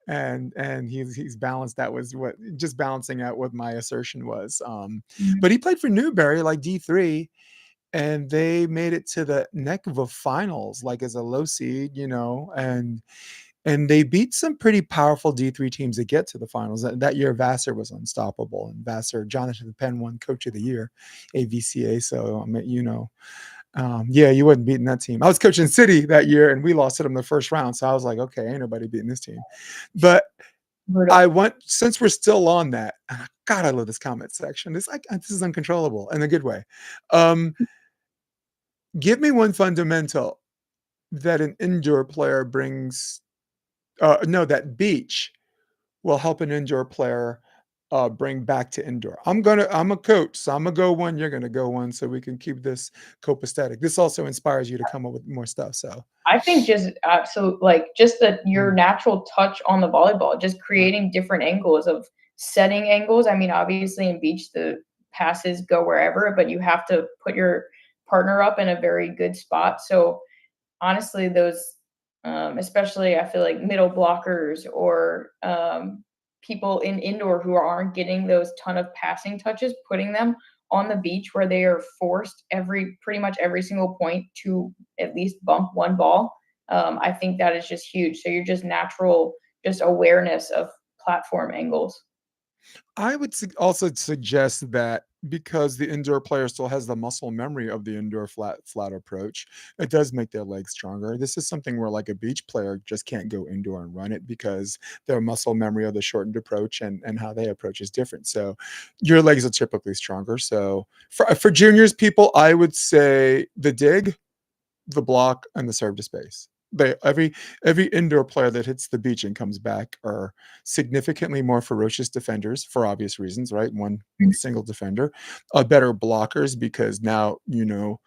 and he's balanced. That was what just balancing out what my assertion was. Mhm, But he played for Newberry like D3, and they made it to the neck of a finals like as a low seed, and they beat some pretty powerful D3 teams to get to the finals. That year, Vassar was unstoppable, and Vassar, Jonathan Penn won Coach of the Year, AVCA. So, yeah, you wasn't beating that team. I was coaching City that year, and we lost to them the first round. So I was like, okay, ain't nobody beating this team. But brutal. since we're still on that, God, I love this comment section. This is uncontrollable in a good way. Um, Give me one fundamental that an indoor player brings. No, that beach will help an indoor player bring back to indoor? I'm a coach, so I'm gonna go one, you're gonna go one, so we can keep this copacetic. This also inspires you to come up with more stuff. So I think just absolute like just your mm, natural touch on the volleyball, just right. creating different angles of setting angles. I mean, obviously in beach the passes go wherever, but you have to put your partner up in a very good spot. So honestly, those, especially I feel like middle blockers or people in indoor who aren't getting those ton of passing touches, putting them on the beach where they are forced pretty much every single point to at least bump one ball. I think that is just huge. So you're just natural, just awareness of platform angles. I would also suggest that because the indoor player still has the muscle memory of the indoor flat approach, it does make their legs stronger. This is something where like a beach player just can't go indoor and run it because their muscle memory of the shortened approach and how they approach is different. So your legs are typically stronger. So for juniors people, I would say the dig, the block, and the serve to space. They every indoor player that hits the beach and comes back are significantly more ferocious defenders for obvious reasons, right? One single defender, better blockers because now you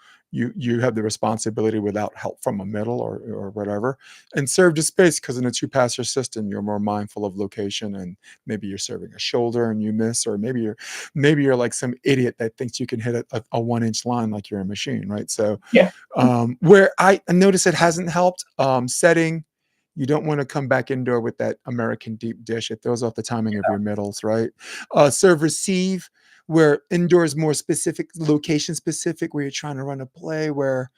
have the responsibility without help from a middle or whatever, and serve to space because in a two passer system you're more mindful of location and maybe you're serving a shoulder and you miss, or maybe you're like some idiot that thinks you can hit a 1 inch line like you're a machine, right? So Yeah. where I notice it hasn't helped, setting, you don't want to come back indoor with that American deep dish. It throws off the timing of your middles, right? Serve receive, where indoor is more specific, location specific, where you're trying to run a play, where,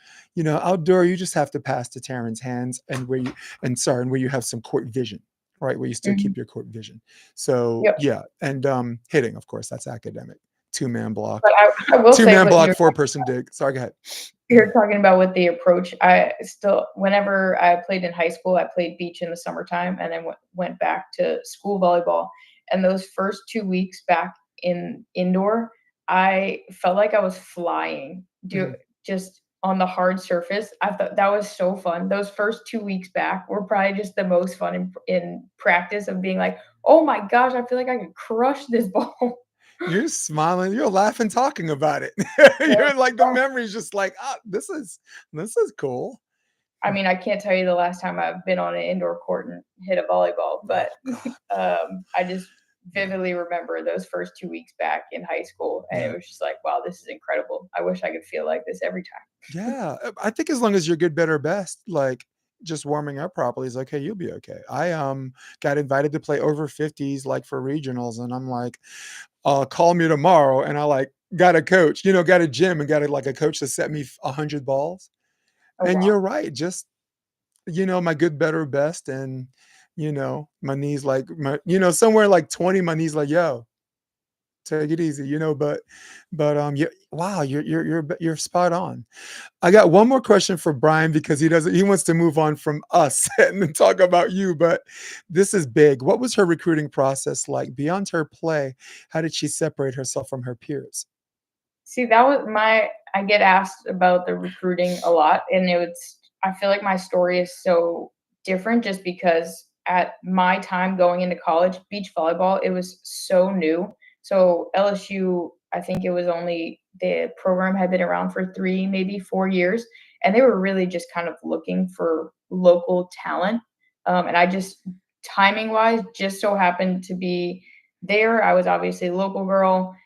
outdoor, you just have to pass to Taryn's hands and where you have some court vision, right? Where you still Mhm. keep your court vision. So Yep. yeah. And hitting, of course, that's academic. Two-man block. But I will say Two-man what block, you're four-person dig. Sorry, go ahead. You're talking about with the approach. I still, whenever I played in high school, I played beach in the summertime and then went back to school volleyball. And those first 2 weeks back in indoor, I felt like I was flying, Mhm. just on the hard surface. I thought that was so fun. Those first 2 weeks back were probably just the most fun in practice of being like, oh my gosh, I feel like I could crush this ball. You're smiling, you're laughing talking about it. Yeah. You're like the memory's just like, "Ah, this is cool." I mean, I can't tell you the last time I've been on an indoor court and hit a volleyball, Oh but god. I just Yeah. vividly remember those first 2 weeks back in high school, and it Yeah. was just like, wow, this is incredible. I wish I could feel like this every time. Yeah, I think as long as you're good, better, best, like, just warming up properly is okay, you'll be okay. I, got invited to play over 50s, like, for regionals, and I'm like, call me tomorrow," and I, like, got a coach, got a gym and got a coach to set me 100 balls, Oh and wow. you're right, just my good, better, best, and my knees like somewhere like 20, my knees like, yo, take it easy, but yeah, wow, you're spot on. I got one more question for Brian because he wants to move on from us and then talk about you, but this is big. What was her recruiting process like beyond her play? How did she separate herself from her peers? See, that was I get asked about the recruiting a lot, and I feel like my story is so different just because at my time going into college, beach volleyball, it was so new. So LSU, I think it was only the program had been around for 3, maybe 4 years, and they were really just kind of looking for local talent. And I just timing wise just so happened to be there. I was obviously a local girl.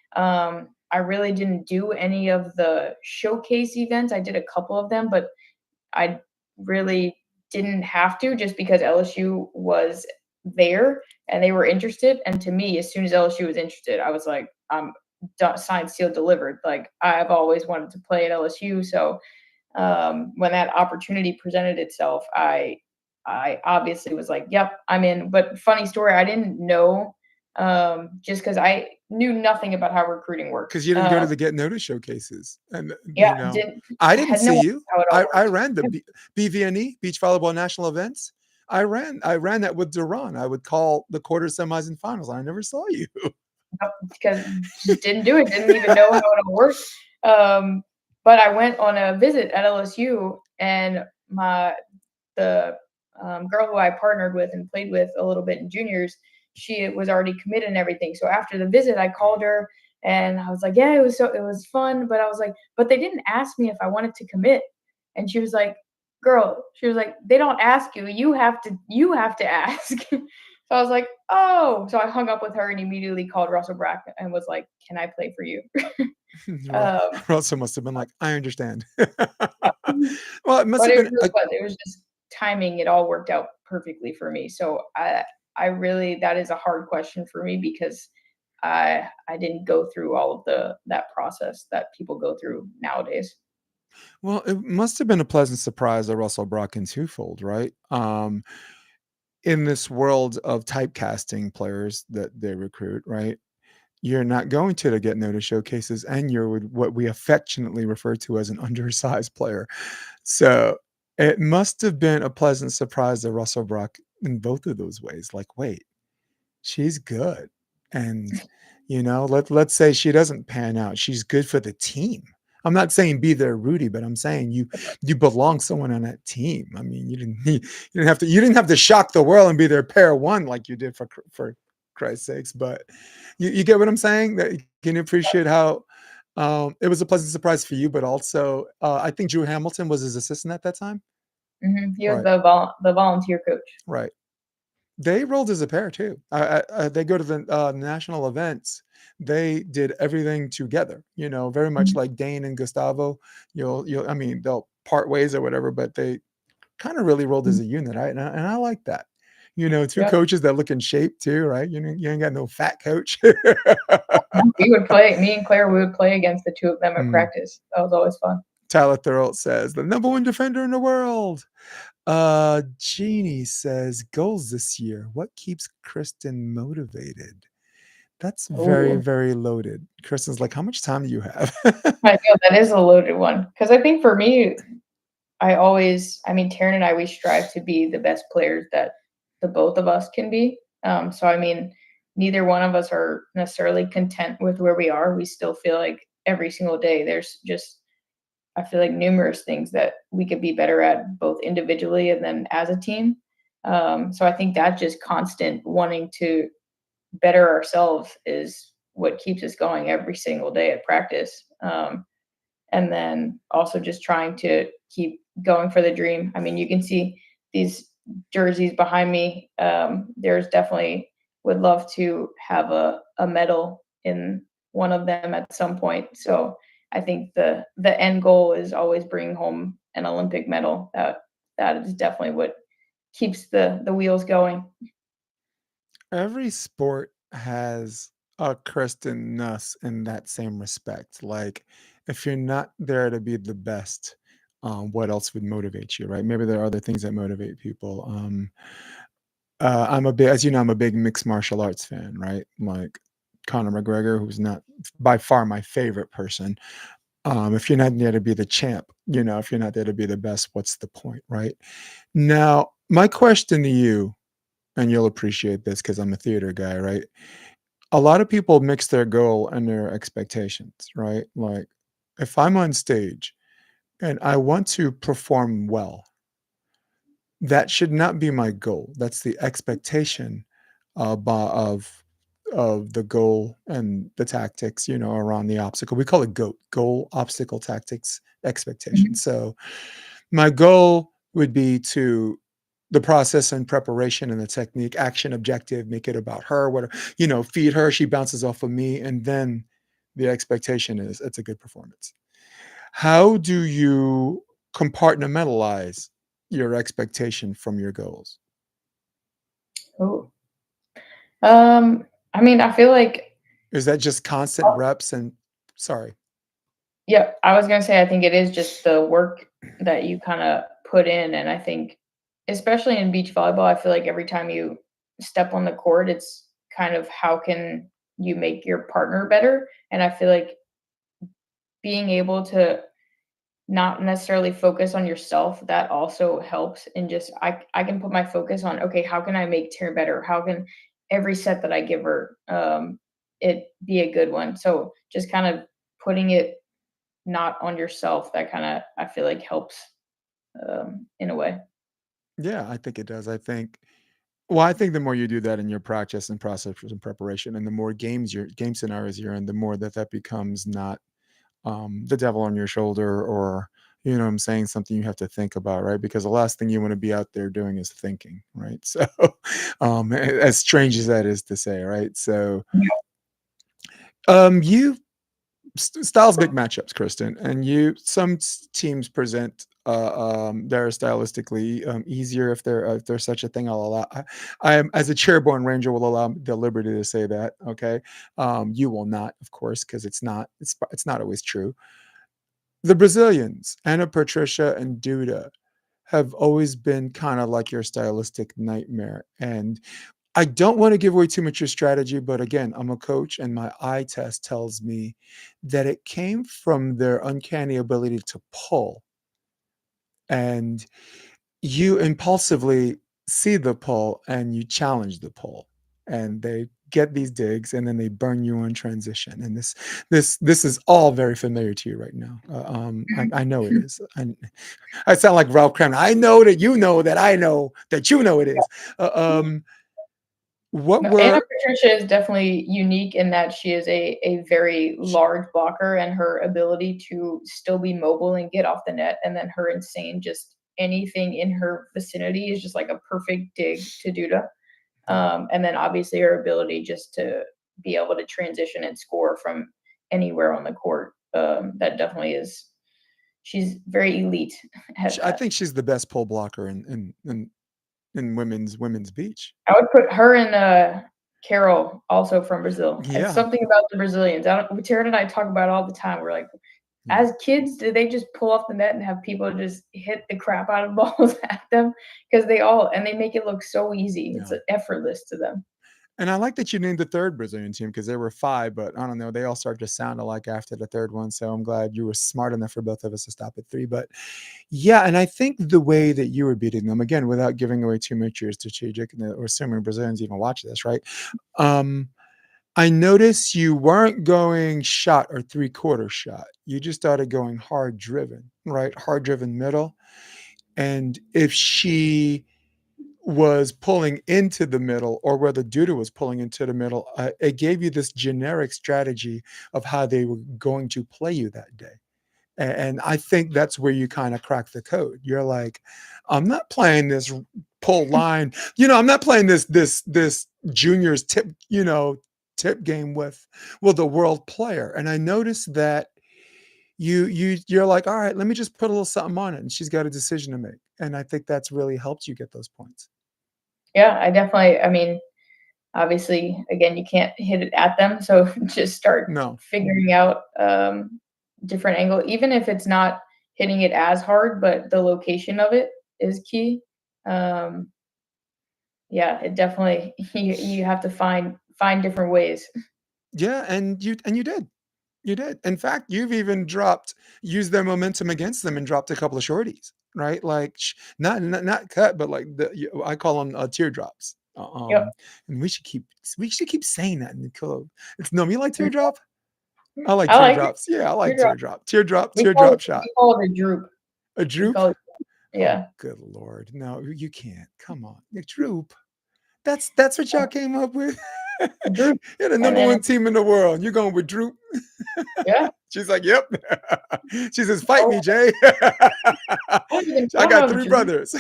I really didn't do any of the showcase events. I did a couple of them, but I really didn't have to just because LSU was there and they were interested. And to me, as soon as LSU was interested, I was like, I'm signed, sealed, delivered. Like I've always wanted to play at LSU. So when that opportunity presented itself, I obviously was like, "Yep, I'm in." But funny story, I didn't know just because I knew nothing about how recruiting worked. Because you didn't go to the Get Noticed showcases, and Yeah, didn't I didn't had no see idea you. how it all I worked. ran the BVNE Beach Volleyball National Events. I ran that with Duran. I would call the quarters, semis, and finals. I never saw you. Yep, because just didn't do it. Didn't even know how it all worked. But I went on a visit at LSU, and the girl who I partnered with and played with a little bit in juniors, she was already committed and everything. So after the visit, I called her and I was like, yeah, it was fun, but I was like, but they didn't ask me if I wanted to commit. And she was like, girl, she was like, they don't ask you, you have to ask. So I was like, oh, so I hung up with her and immediately called Russell Brack and was like, can I play for you? um, Russell must have been like, I understand. Well, it must but have it been really was. It was just timing. It all worked out perfectly for me. So I really, that is a hard question for me because I didn't go through all of that process that people go through nowadays. well, it must have been a pleasant surprise that Russell brought in twofold, right? In this world of typecasting players that they recruit, right? You're not going to the get notice showcases, and you're with what we affectionately refer to as an undersized player. So it must have been a pleasant surprise to Russell Brock in both of those ways. Like, wait, she's good. And, let's say she doesn't pan out. She's good for the team. I'm not saying be there, Rudy, but I'm saying you belong someone on that team. I mean, you didn't have to shock the world and be their pair one like you did for Christ's sakes. But you get what I'm saying? That you can appreciate how it was a pleasant surprise for you, but also I think Drew Hamilton was his assistant at that time. He was Right, the volunteer coach. right. They rolled as a pair too. They go to the national events. They did everything together. Very much Mhm. like Dane and Gustavo. I mean, they'll part ways or whatever, but they kind of really rolled as Mhm. a unit. And I like that. Two Yep. coaches that look in shape too, right? You ain't got no fat coach. We would play. Me and Claire, we would play against the two of them at Mm. practice. That was always fun. Tyler Thurl says the number one defender in the world. Jeannie says goals this year. What keeps Kristen motivated? That's very, Ooh. very loaded. Kristen's like, how much time do you have? I know that is a loaded one because I think for me, I mean, Taryn and I, we strive to be the best players that the both of us can be. So, I mean, neither one of us are necessarily content with where we are. We still feel like every single day there's just, I feel like numerous things that we could be better at both individually and then as a team. So I think that just constant wanting to better ourselves is what keeps us going every single day at practice. And then also just trying to keep going for the dream. I mean, you can see these jerseys behind me. There's definitely would love to have a medal in one of them at some point. So I think the end goal is always bringing home an Olympic medal. That is definitely what keeps the wheels going. Every sport has a Kristen Nuss in that same respect. Like, if you're not there to be the best, what else would motivate you, right? Maybe there are other things that motivate people. As you know, I'm a big mixed martial arts fan, right? Like Conor McGregor, who's not by far my favorite person. If you're not there to be the champ, if you're not there to be the best, what's the point, right? Now, my question to you, and you'll appreciate this because I'm a theater guy, right? A lot of people mix their goal and their expectations, right? Like, if I'm on stage and I want to perform well, that should not be my goal. That's the expectation of the goal and the tactics, around the obstacle. We call it GOAT, goal, obstacle, tactics, expectation. Mhm. So my goal would be to the process and preparation and the technique, action, objective, make it about her, feed her, she bounces off of me, and then the expectation is it's a good performance. How do you compartmentalize your expectation from your goals? Ooh. I mean, I feel like Is that just constant reps and sorry. yeah, I was gonna say I think it is just the work that you kinda put in, and I think especially in beach volleyball, I feel like every time you step on the court, it's kind of how can you make your partner better, and I feel like being able to not necessarily focus on yourself, that also helps, and just I can put my focus on, "Okay, how can I make Tara better? How can every set that I give her, it be a good one?" So, just kind of putting it not on yourself, that kinda I feel like helps, in a way. Yeah, I think it does. I think Well, I think the more you do that in your practice and process and preparation, and the more game scenarios you're in, the more that becomes not the devil on your shoulder, or I'm saying, something you have to think about, right? Because the last thing you want to be out there doing is thinking, right? So, as strange as that is to say, right? So, you styles make matchups, Kristen, and some teams present they're stylistically easier, if there's such a thing. I'll allow. I am, as a chairborne ranger, will allow the liberty to say that. Okay, you will not, of course, because it's not always true. The Brazilians, Ana Patricia and Duda, have always been kind of like your stylistic nightmare. And I don't want to give away too much of your strategy, but again, I'm a coach, and my eye test tells me that it came from their uncanny ability to pull. And you impulsively see the pull and you challenge the pull. And they get these digs, and then they burn you on transition. And this is all very familiar to you right now. I know it is. I sound like Ralph Cramner. I know that you know that I know that you know it is. Uh, um, what No, Anna were Patricia is definitely unique in that she is a very large blocker, and her ability to still be mobile and get off the net, and then her insane just anything in her vicinity is just like a perfect dig to Duda. Yeah. And then obviously her ability just to be able to transition and score from anywhere on the court. That definitely is. She's very elite at I that. think she's the best pull blocker in women's beach. I would put her and Carol also from Brazil. It's Yeah, something about the Brazilians. I don't. Taryn and I talk about it all the time. We're like, yeah, as kids, did they just pull off the net and have people just hit the crap out of balls at them? Because they make it look so easy. It's yeah. effortless to them. And I like that you named the third Brazilian team, because there were five, but I don't know, they all start to sound alike after the third one. So I'm glad you were smart enough for both of us to stop at three. But yeah, and I think the way that you were beating them, again, without giving away too much, your strategic, or assuming Brazilians even watch this, right? Um, I noticed you weren't going shot or three-quarter shot. You just started going hard driven, right? Hard driven middle. And if she was pulling into the middle, or whether Duda was pulling into the middle, it gave you this generic strategy of how they were going to play you that day. And I think that's where you kind of crack the code. You're like, I'm not playing this pull line. I'm not playing this juniors tip game with a world player. And I noticed that you're like, all right, let me just put a little something on it, and she's got a decision to make. And I think that's really helped you get those points. Yeah, I definitely. I mean, obviously, again, you can't hit it at them, so just start No. figuring out different angle, even if it's not hitting it as hard, but the location of it is key. Um, yeah, it definitely you have to find different ways. Yeah, and you did. You did. In fact, you've even used their momentum against them and dropped a couple of shorties, right? Like, not cut, but like I call them teardrops. Yep. And we should keep saying that in the club. It's no, me like teardrop. I like I like it. teardrops. Yeah, I like Teardrop. teardrop shot. We call it a droop. A We droop. call it Oh, yeah, good lord! No, you can't. Come on, a droop. That's what y'all came up with. a droop. You're the And number then one team in the world. You're going with droop. yeah, She's like, "Yep." She says, "Fight oh, me, Jay." I I don't know got if three Drew brothers.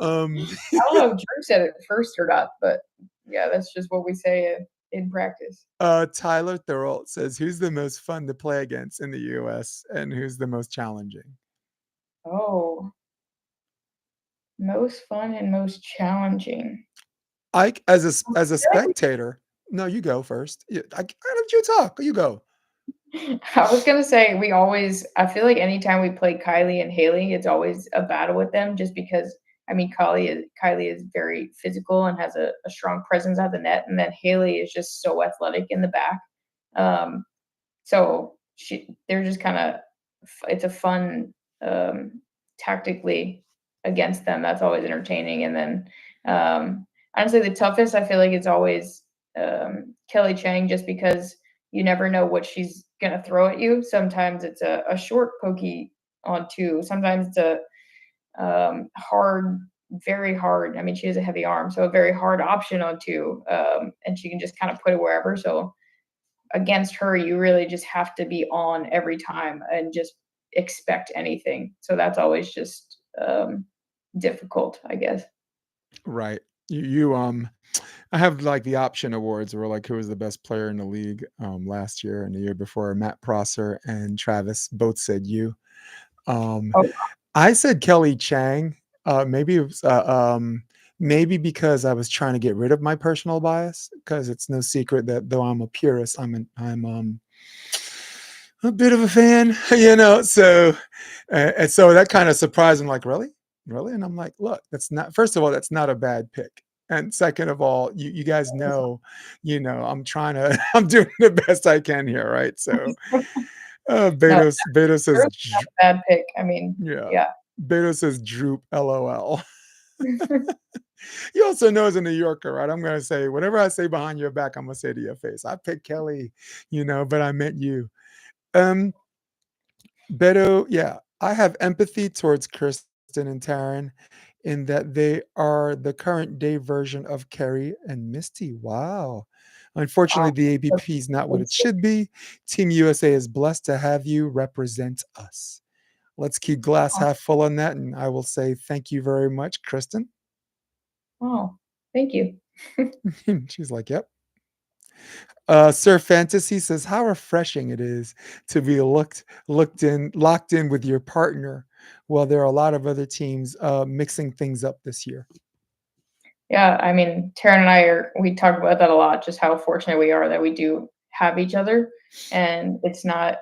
um, I don't know if Drew said it first or not, but yeah, that's just what we say in practice. Tyler Thurl says, "Who's the most fun to play against in the U.S. and who's the most challenging?" Oh, most fun and most challenging. Ike, as a spectator. No, you go first. Why don't you talk? You go. I was gonna say I feel like anytime we play Kylie and Haley, it's always a battle with them just because I mean Kylie is very physical and has a strong presence at the net, and then Haley is just so athletic in the back. Um, so they're just kind of it's a fun tactically against them. That's always entertaining. And then honestly, the toughest I feel like it's always Kelly Chang, just because you never know what she's gonna throw at you. Sometimes it's a short pokey on two. Sometimes it's a hard very hard. I mean, she has a heavy arm, so a very hard option on two, and she can just kind of put it wherever. So against her, you really just have to be on every time and just expect anything. So that's always just difficult, I guess. Right. You I have like the option awards where like who was the best player in the league last year and the year before. Matt Prosser and Travis both said you. Um Oh, I said Kelly Chang. Maybe it was maybe because I was trying to get rid of my personal bias, because it's no secret that though I'm a purist, I'm a bit of a fan, you know. So and so that kind of surprised him, like, really? Really? And I'm like, look, that's not, first of all, that's not a bad pick. And second of all, you guys know, I'm trying to I'm doing the best I can here, right? So no, Beto says Sarah's not a bad pick. I mean, yeah. yeah. Beto says droop LOL. You also know as a New Yorker, right? I'm gonna say whatever I say behind your back, I'm gonna say to your face. I picked Kelly, but I meant you. Um, Beto, yeah, I have empathy towards Kristen and Taryn in that they are the current day version of Kerry and Misty. Wow. Unfortunately, Wow. the ABP is not what it should be. Team USA is blessed to have you represent us. Let's keep glass half full on that. And I will say thank you very much, Kristen. Oh, thank you. She's like, yep. Sir Fantasy says, "How refreshing it is to be locked in with your partner." Well, there are a lot of other teams mixing things up this year. Yeah, I mean, Taryn and we talk about that a lot, just how fortunate we are that we do have each other. And it's not,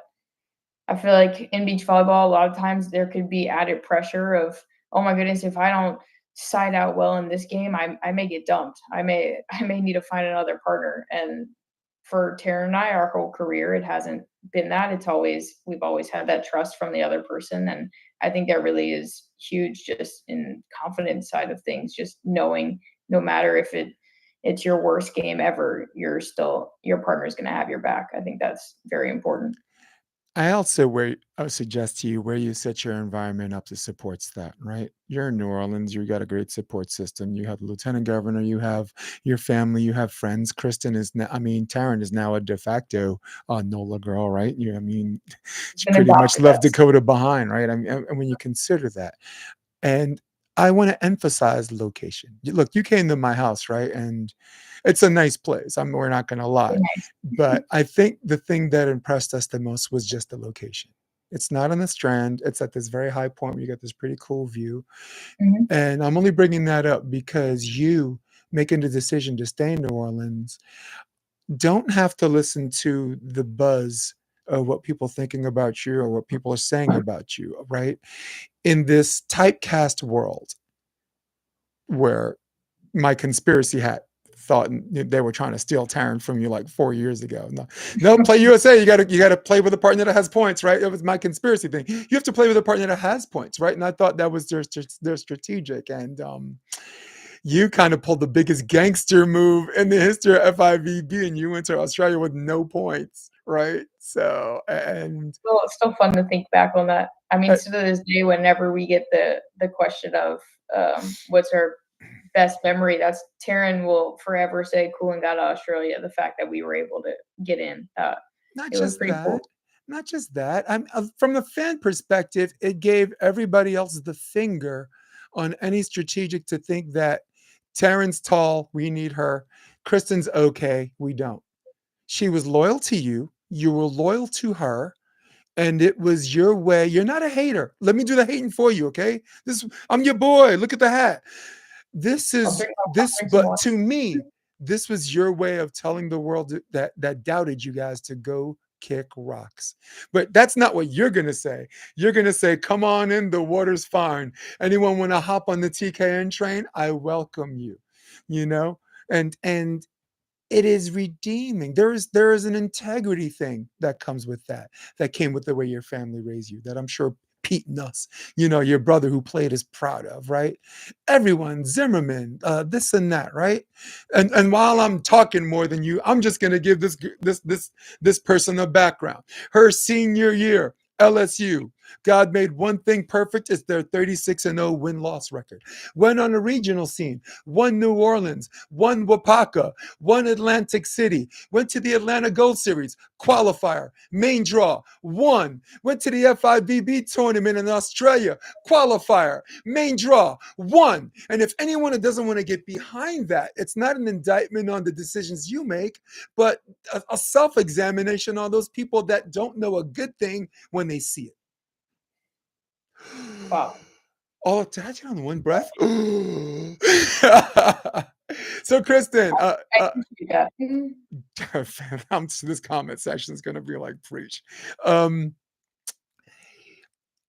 I feel like in beach volleyball, a lot of times there could be added pressure of, oh my goodness, if I don't side out well in this game, I may get dumped. I may need to find another partner. And for Tara and I, our whole career, it hasn't been that. We've always had that trust from the other person. And I think that really is huge just in confidence side of things, just knowing no matter if it's your worst game ever, your partner's gonna have your back. I think that's very important. I would suggest to you where you set your environment up to supports that, right? You're in New Orleans, you got a great support system. You have the lieutenant governor, you have your family, you have friends. Kristen is now, I mean, Taryn is now a de facto NOLA girl, right? I mean, she Been pretty much adopted left us. Dakota behind, right? I mean, and when you consider that, and I want to emphasize location. Look, you came to my house, right? And it's a nice place. We're not going to lie. Very nice. But I think the thing that impressed us the most was just the location. It's not on the Strand. It's at this very high point where you get this pretty cool view. Mhm. And I'm only bringing that up because you making the decision to stay in New Orleans don't have to listen to the buzz of what people thinking about you or what people are saying about you, right? In this typecast world where my conspiracy hat thought they were trying to steal Taryn from you like 4 years ago. No, no, play USA. You gotta play with a partner that has points, right? It was my conspiracy thing. You have to play with a partner that has points, right? And I thought that was their strategic. And you kind of pulled the biggest gangster move in the history of FIVB, and you went to Australia with no points, right? So and It's still fun to think back on that. I mean, uh, to this day, whenever we get the question of what's our best memory, that's Taryn will forever say Coolangatta, Australia. The fact that we were able to get in, not it was just pretty that, cool. not just that. I'm from the fan perspective, it gave everybody else the finger on any strategic to think that Taryn's tall, we need her. Kristen's okay, we don't. She was loyal to you. You were loyal to her, and it was your way. You're not a hater. Let me do the hating for you, okay? I'm your boy. Look at the hat. I'll drink some But more. to me, this was your way of telling the world that doubted you guys to go kick rocks. But that's not what you're gonna say. You're gonna say, come on in, the water's fine. Anyone want to hop on the TKN train? I welcome you, you know? And it is redeeming. There is an integrity thing that comes with that came with the way your family raised you, that I'm sure Pete Nuss, your brother who played, is proud of, right? Everyone, Zimmerman, this and that, right? And while I'm talking more than you, I'm just gonna give this person a background. Her senior year, LSU. God made one thing perfect. It's their 36-0 win-loss record. Went on a regional scene. Won New Orleans. Won Wapaka. Won Atlantic City. Went to the Atlanta Gold Series. Qualifier. Main draw. Won. Went to the FIVB tournament in Australia. Qualifier. Main draw. Won. And if anyone doesn't want to get behind that, it's not an indictment on the decisions you make, but a self-examination on those people that don't know a good thing when they see it. Wow. Oh, did I get on one breath? So, Kristen, I can do that. this comment section is going to be like preach.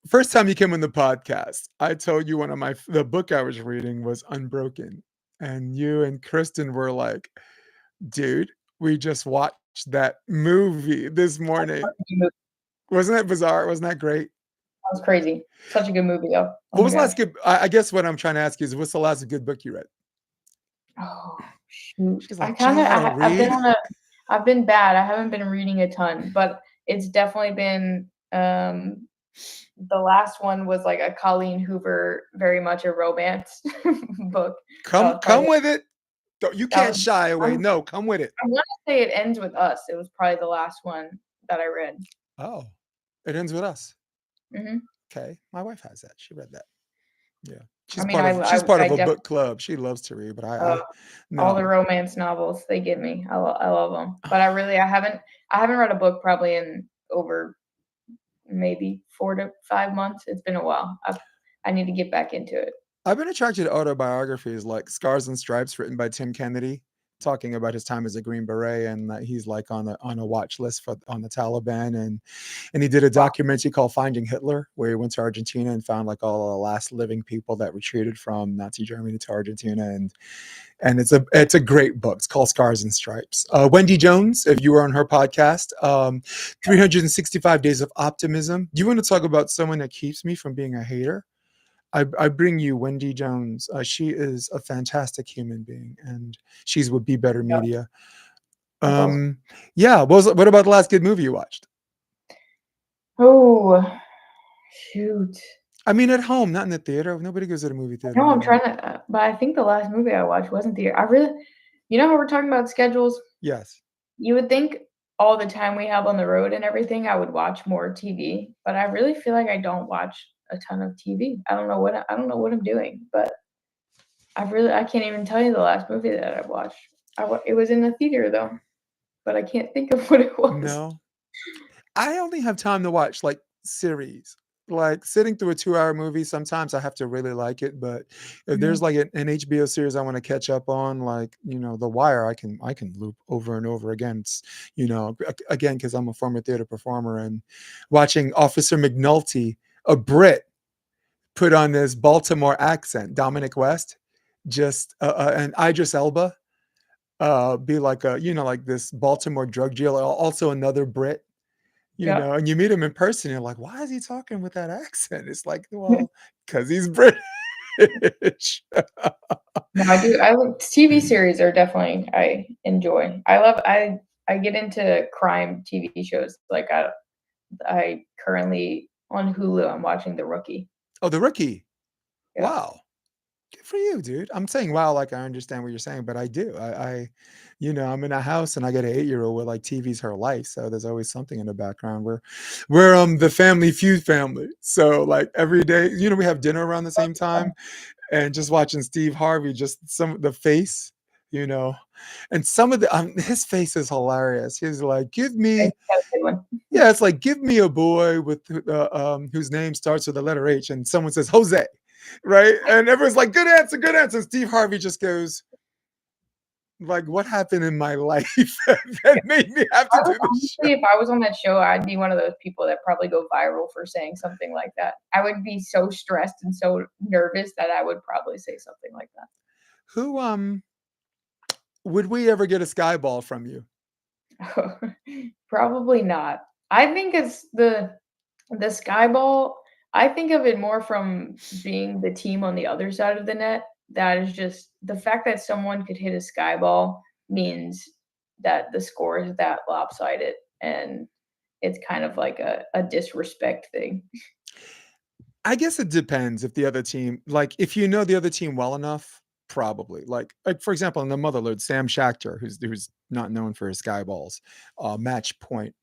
First time you came on the podcast, I told you the book I was reading was Unbroken, and you and Kristen were like, "Dude, we just watched that movie this morning." That Wasn't that bizarre? Wasn't that great? was crazy. Such a good movie, though. Oh What my was the last gosh. good? I guess what I'm trying to ask you is, what's the last good book you read? Oh shoot. She's I like, kind of Joe, I've been read. on a I've been bad. I haven't been reading a ton, but it's definitely been the last one was like a Colleen Hoover, very much a romance book. That was Come probably with it. You that can't was shy away. I'm, No, come with it. I want to say It Ends With Us. It was probably the last one that I read. Oh, it ends with us. Hmm. Okay, my wife has that. She read that. Yeah, I mean, I she's I, part I of a definitely book club. She loves to read, but uh, I all the no. romance novels they give me. I love them, but I haven't read a book probably in over maybe 4 to 5 months. It's been a while. I need to get back into it. I've been attracted to autobiographies like Scars and Stripes, written by Tim Kennedy, talking about his time as a Green Beret, and that he's like on a watch list on the Taliban, and he did a Wow. documentary called Finding Hitler, where he went to Argentina and found like all the last living people that retreated from Nazi Germany to Argentina, and it's a great book. It's called Scars and Stripes. Wendy Jones, if you were on her podcast, 365 Days of Optimism. Do you want to talk about someone that keeps me from being a hater? I bring you Wendy Jones. She is a fantastic human being, and she's with Be Better Yeah, Media. that's awesome. Um, yeah. What about the last good movie you watched? Oh, shoot. I mean, at home, not in the theater. Nobody goes to the movie theater No, I'm anymore. trying to, but I think the last movie I watched wasn't the. I really, how we're talking about schedules. Yes. You would think all the time we have on the road and everything, I would watch more TV, but I really feel like I don't watch a ton of TV. I don't know what I'm doing, but I can't even tell you the last movie that I watched. It was in the theater though, but I can't think of what it was. No. I only have time to watch like series. Like sitting through a 2-hour movie, sometimes I have to really like it. But if there's Mhm. like an HBO series I want to catch up on, like The Wire, I can loop over and over again. It's again because I'm a former theater performer, and watching Officer McNulty, a Brit, put on this Baltimore accent, Dominic West, just and Idris Elba, be like like this Baltimore drug dealer, also another Brit, Yep. and you meet him in person, you're like, why is he talking with that accent? It's like, well, because he's British. No, I do. TV series are definitely I enjoy. I get into crime TV shows. Like I currently on Hulu. I'm watching The Rookie. Oh, The Rookie. Yeah. Wow. Good for you, dude. I'm saying wow, like I understand what you're saying, but I do. I'm in a house and I got an 8-year-old where like TV's her life. So there's always something in the background. We're the Family Feud family. So like every day, we have dinner around the same time, and just watching Steve Harvey, just some of the face, you know, and some of the his face is hilarious. He's like, give Okay, me, that's a good one. yeah, it's like give me a boy with whose name starts with the letter H, and someone says Jose, right? And everyone's like, good answer, good answer. And Steve Harvey just goes, like, what happened in my life that made me have to I would do this show? honestly, if I was on that show, I'd be one of those people that probably go viral for saying something like that. I would be so stressed and so nervous that I would probably say something like Who would we ever get a sky ball from you? that. Probably not. I think it's the sky ball. I think of it more from being the team on the other side of the net. That is just the fact that someone could hit a sky ball means that the score is that lopsided, and it's kind of like a disrespect thing. I guess it depends if the other team, like, if you know the other team well enough, probably. Like for example, in the Motherload, Sam Schachter, who's not known for his sky balls, match point.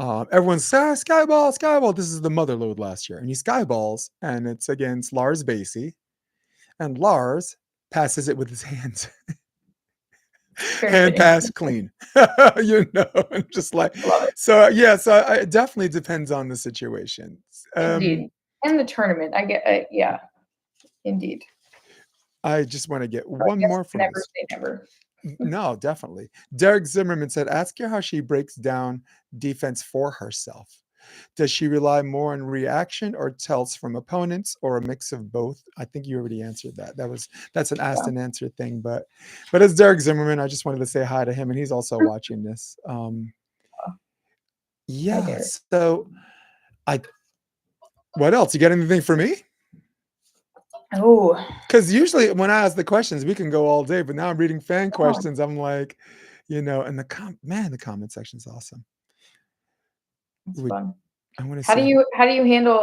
Everyone's skyball, skyball. This is the Motherload last year, and he skyballs, and it's against Lars Basie, and Lars passes it with his hands, Very hand fitting. pass clean. And just like Love it. so. Yeah, so it definitely depends on the situation. Indeed. And the tournament. I get yeah, indeed. I just want to get So I one guess more from never this. say never. No, definitely. Derek Zimmerman said, ask her how she breaks down defense for herself. Does she rely more on reaction or tells from opponents or a mix of both? I think you already answered that. That's an asked Yeah. and answered thing, but it's Derek Zimmerman. I just wanted to say hi to him, and he's also watching this. Hi, Yeah. Derek. So I what else? You got anything for me? Oh, Because usually when I ask the questions, we can go all day, but now I'm reading fan come on. questions. I'm like, and the comment section is awesome. It's Would fun. I want to How do see? you handle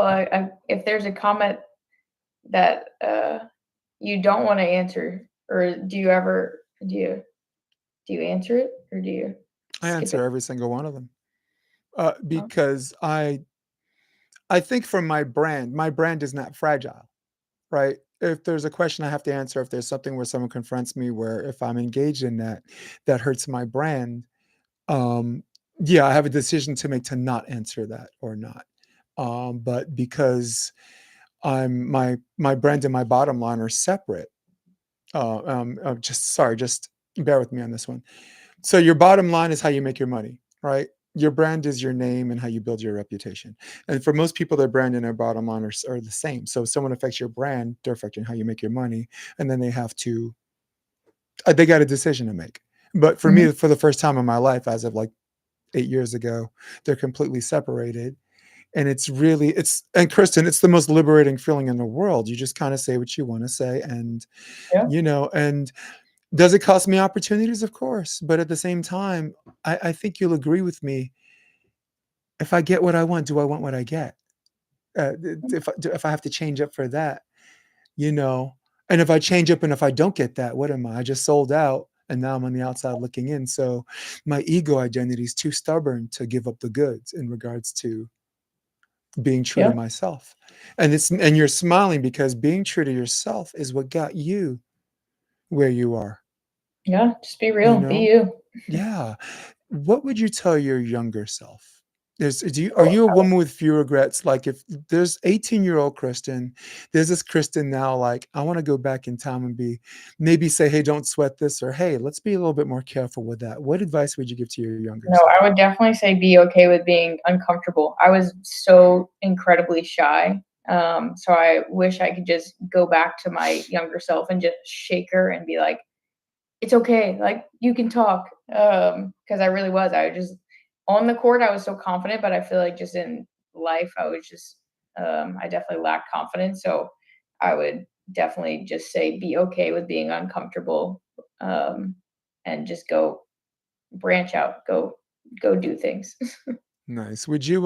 if there's a comment that you don't want to answer, or do you answer it, or do you I skip answer it? every single one of them Oh, because I think from my brand is not fragile, right? If there's a question I have to answer, if there's something where someone confronts me, where if I'm engaged in that hurts my brand, um, yeah, I have a decision to make to not answer that or not. But because my brand and my bottom line are separate. Just bear with me on this one. So your bottom line is how you make your money, right? Your brand is your name and how you build your reputation. And for most people, their brand and their bottom line are the same. So if someone affects your brand, they're affecting how you make your money, and then they got a decision to make. But for mhm. me, for the first time in my life, as of like 8 years ago, they're completely separated. And and Kristen, it's the most liberating feeling in the world. You just kind of say what you want to say, Yeah, and does it cost me opportunities? Of course. But at the same time, I think you'll agree with me. If I get what I want, do I want what I get? If I have to change up for that, you know, and if I change up and if I don't get that, what am I? I just sold out and now I'm on the outside looking in. So my ego identity is too stubborn to give up the goods in regards to being true to yeah, myself. And you're smiling because being true to yourself is what got you where you are, yeah. Just be you real. Be know? you. Yeah. What would you tell your younger self? Are Oh, you a woman with few regrets? Like if there's 18-year-old Kristen, there's this Kristen now, like, I want to go back in time and maybe say, hey, don't sweat this, or hey, let's be a little bit more careful with that. What advice would you give to your younger no, self? I would definitely say be okay with being uncomfortable. I was so incredibly shy. So I wish I could just go back to my younger self and just shake her and be like, it's okay. Like you can talk. Because I really was. I was just on the court. I was so confident, but I feel like just in life, I was just. I definitely lacked confidence. So I would definitely just say be okay with being uncomfortable, and just go branch out. Go do things. Nice. Do you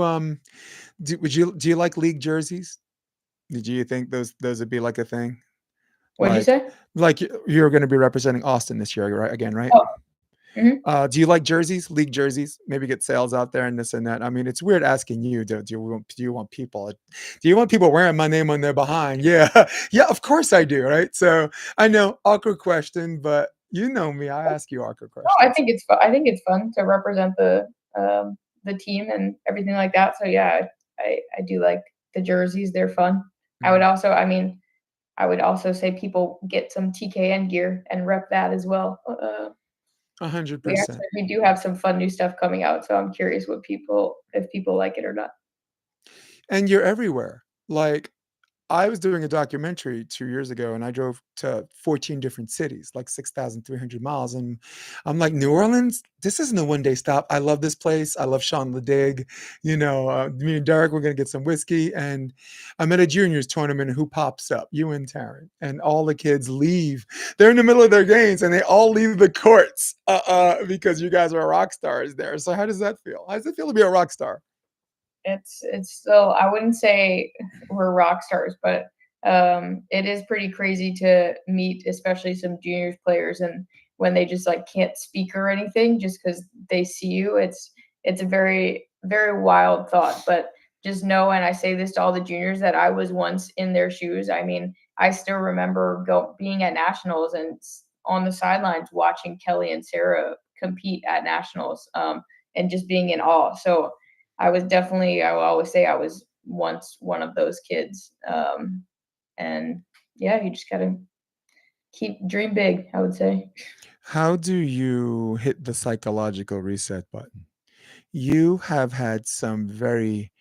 like league jerseys? Did you think those would be like a thing? What'd you Like say? you're going to be representing Austin this year, right? Again, right? Oh, mhm. Do you like jerseys, league jerseys? Maybe get sales out there and this and that. I mean, it's weird asking you. Do you want people wearing my name on their behind? Yeah, yeah. Of course I do, right? So I know awkward question, but you know me. I ask you awkward No, questions. I think it's fun to represent the team and everything like that. So yeah, I do like the jerseys. They're fun. Mm, I would also say people get some TKN gear and rep that as well. 100%. We do have some fun new stuff coming out, so I'm curious if people like it or not. And you're everywhere. Like I was doing a documentary 2 years ago, and I drove to 14 different cities, like 6,300 miles, and I'm like, "New Orleans? This isn't a one-day stop. I love this place. I love Sean Ledig. Me and Derek, we're gonna get some whiskey." And I'm at a juniors tournament, and who pops up? You and Taryn. And all the kids leave. They're in the middle of their games, and they all leave the courts, because you guys are rock stars there. So how does that feel? How does it feel to be a rock star? It's still, I wouldn't say we're rock stars, but it is pretty crazy to meet, especially some juniors players, and when they just like can't speak or anything just because they see you. It's a very wild thought, but just know, and I say this to all the juniors, that I was once in their shoes. I mean, I still remember being at nationals and on the sidelines watching Kelly and Sarah compete at nationals, and just being in awe. So I was definitely, I will always say I was once one of those kids. And yeah, you just gotta keep dream big, I would say. How do you hit the psychological reset button? You have had some very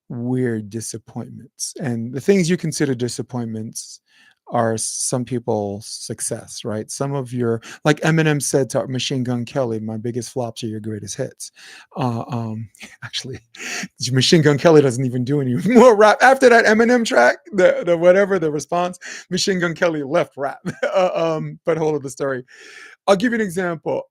weird disappointments, and the things you consider disappointments are some people's success, right? Some of your, like Eminem said to Machine Gun Kelly, "My biggest flops are your greatest hits." Uh, um, actually, Machine Gun Kelly doesn't even do any more rap after that Eminem track. The whatever the response, Machine Gun Kelly left rap. But hold on the story. I'll give you an example.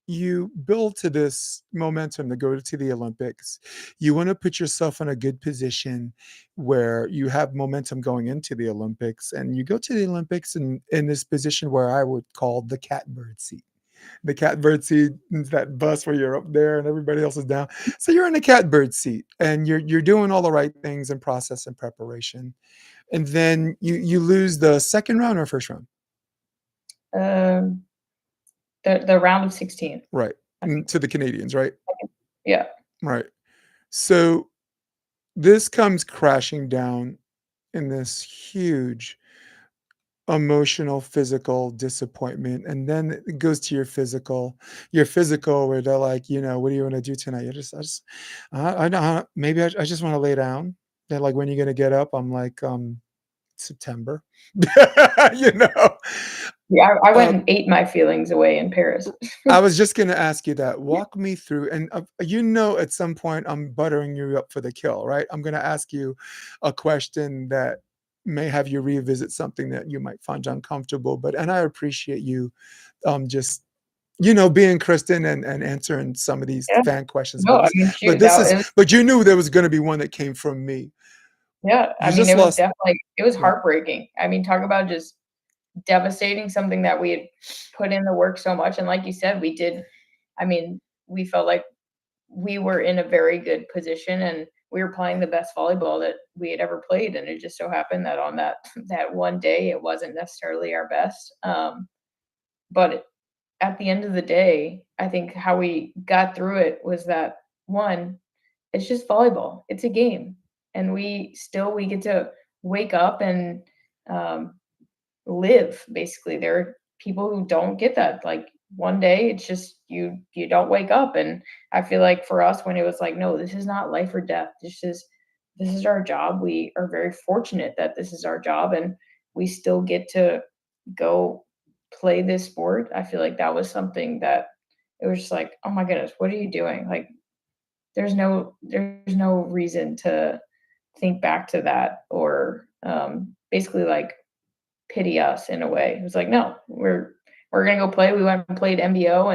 You build to this momentum to go to the Olympics. You want to put yourself in a good position where you have momentum going into the Olympics, and you go to the Olympics in this position where I would call the catbird seat. The catbird seat is that bus where you're up there and everybody else is down. So you're in the catbird seat and you're doing all the right things in process and preparation. And then you lose the second round or first round. Um, the round of 16. Right. I think. To the Canadians, right? Yeah. Right. So this comes crashing down in this huge emotional, physical disappointment. And then it goes to your physical, where they're like, what do you want to do tonight? I know, maybe I just want to lay down. They're like, when are you going to get up? I'm like, September, you know? Yeah, I went Um, and ate my feelings away in Paris. I was just going to ask you that. Walk me through, and at some point I'm buttering you up for the kill, right? I'm going to ask you a question that may have you revisit something that you might find uncomfortable, and I appreciate you, just being Kristen and answering some of these Yeah. fan questions. No, But I this, mean, but shoot, this that is, is, but you knew there was going to be one that came from me. yeah. I You mean, just it was lost, definitely, it was yeah. heartbreaking. I mean, talk about just devastating, something that we had put in the work so much. And like you said, we did, I mean, we felt like we were in a very good position and we were playing the best volleyball that we had ever played. And it just so happened that on that one day, it wasn't necessarily our best. But at the end of the day, I think how we got through it was that, one, it's just volleyball. It's a game, and we get to wake up and um, live. Basically, there are people who don't get that. Like one day, it's just you don't wake up, and I feel like for us, when it was like, no, this is not life or death. This is our job. We are very fortunate that this is our job, and we still get to go play this sport. I feel like that was something that it was just like, oh my goodness, what are you doing? Like there's no reason to think back to that or basically like pity us in a way. It was like, no, we're gonna go play. We went and played MBO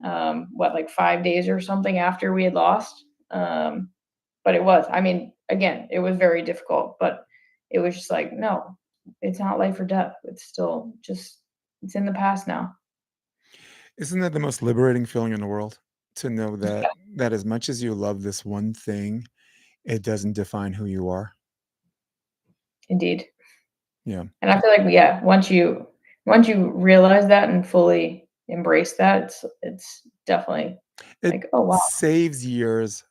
and like 5 days or something after we had lost. But it was, I mean, again, it was very difficult, but it was just like, no, it's not life or death. It's still just it's in the past now. Isn't that the most liberating feeling in the world? To know Yeah, that as much as you love this one thing, it doesn't define who you are. indeed. Yeah. And I feel like, yeah, once you realize that and fully embrace that, it's definitely It like, oh wow. saves years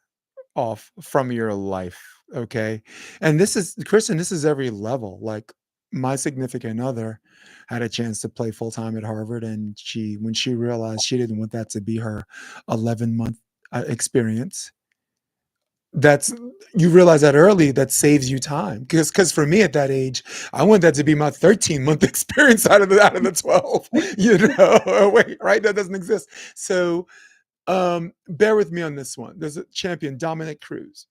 off from your life, okay? And this is Kristen, this is every level. Like, my significant other had a chance to play full time at Harvard, and when she realized she didn't want that to be her 11-month experience, that's you realize that early, that saves you time. Because for me at that age, I want that to be my 13-month experience out of the 12. Wait, right? That doesn't exist. So bear with me on this one. There's a champion, Dominic Cruz.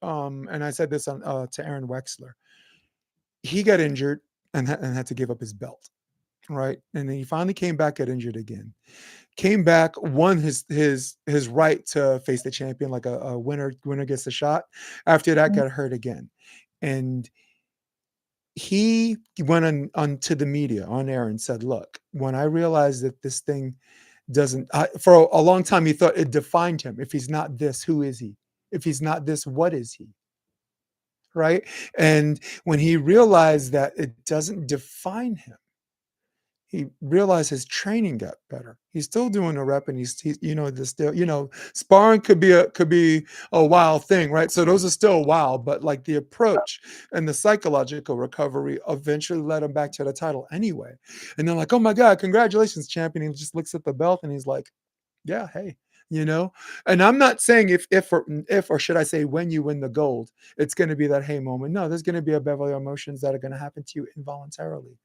And I said this to Aaron Wexler. He got injured and had to give up his belt. right? And then he finally came back, got injured again. Came back, won his right to face the champion, like a winner gets a shot. After that, Mhm. got hurt again, and he went onto the media on air and said, "Look, when I realized that this thing doesn't, for a long time he thought it defined him. If he's not this, who is he? If he's not this, what is he?" Right? And when he realized that it doesn't define him, he realized his training got better. He's still doing a rep, and he's the still, sparring could be a wild thing, right? So those are still wild, but like the approach and the psychological recovery eventually led him back to the title anyway. And they're like, "Oh my God, congratulations, champion!" He just looks at the belt and he's like, "Yeah, hey." You know, and I'm not saying if or should I say when you win the gold, it's going to be that hey moment. No, there's going to be a beverly emotions that are going to happen to you involuntarily,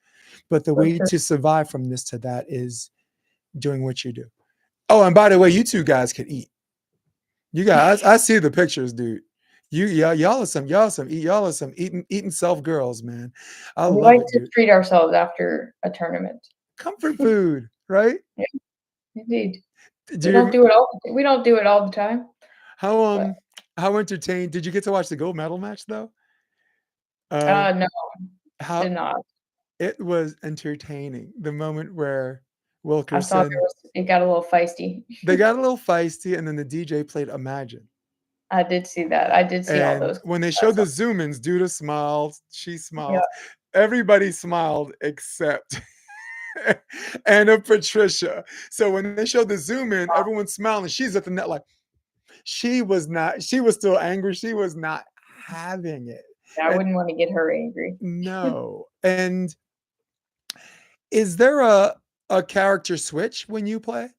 but the For way sure. to survive from this to that is doing what you do. Oh, and by the way, you two guys can eat. You guys, I see the pictures, dude. Y'all are some eating self girls, man. I We love like it, to dude. treat ourselves after a tournament. Comfort food, right? Yeah, indeed. Do you We don't do it all the time, how but how entertained did you get to watch the gold medal match though? Uh, no, how did not. it was entertaining. The moment where I saw Wilkerson it got a little feisty. they got a little feisty, and then the DJ played Imagine. I did see that. I did see all And those. when they I showed saw the zoom ins, Duda smiled, she yeah. smiled, everybody smiled except Anna Patricia. So when they showed the zoom in, everyone's smiling. She's at the net like she was not, she was still angry. She was not having it. I And wouldn't wanna get her angry. no. And is there a character switch when you play?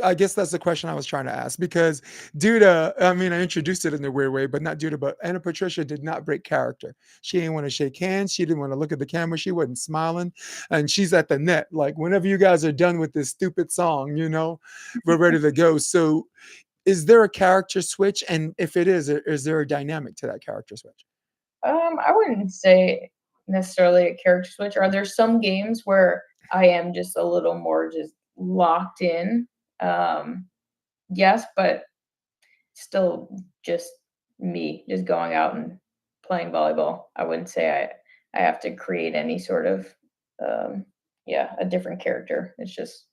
I guess that's the question I was trying to ask because Duda, I mean, I introduced it in a weird way, but not Duda, but Anna Patricia did not break character. She didn't want to shake hands. She didn't want to look at the camera. She wasn't smiling. And she's at the net. Like, whenever you guys are done with this stupid song, we're ready to go. So, is there a character switch? And if it is there a dynamic to that character switch? I wouldn't say necessarily a character switch. Are there some games where I am just a little more just locked in? Um, yes, but still just me, just going out and playing volleyball. I wouldn't say I have to create any sort of, um, yeah, a different character. It's just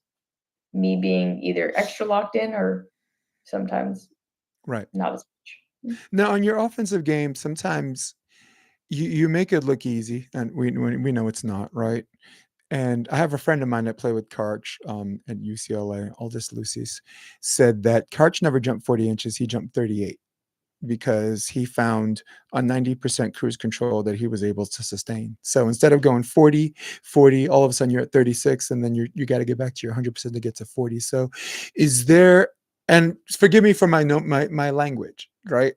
me being either extra locked in or sometimes Right. not as much. Now, on your offensive game, sometimes you make it look easy, and we know it's not, right? And I have a friend of mine that played with Karch at UCLA, Aldous Lucis, said that Karch never jumped 40 inches. He jumped 38 because he found a 90% cruise control that he was able to sustain. So instead of going 40, 40, all of a sudden you're at 36, and then you got to get back to your 100% to get to 40. So is there, and forgive me for my language, right?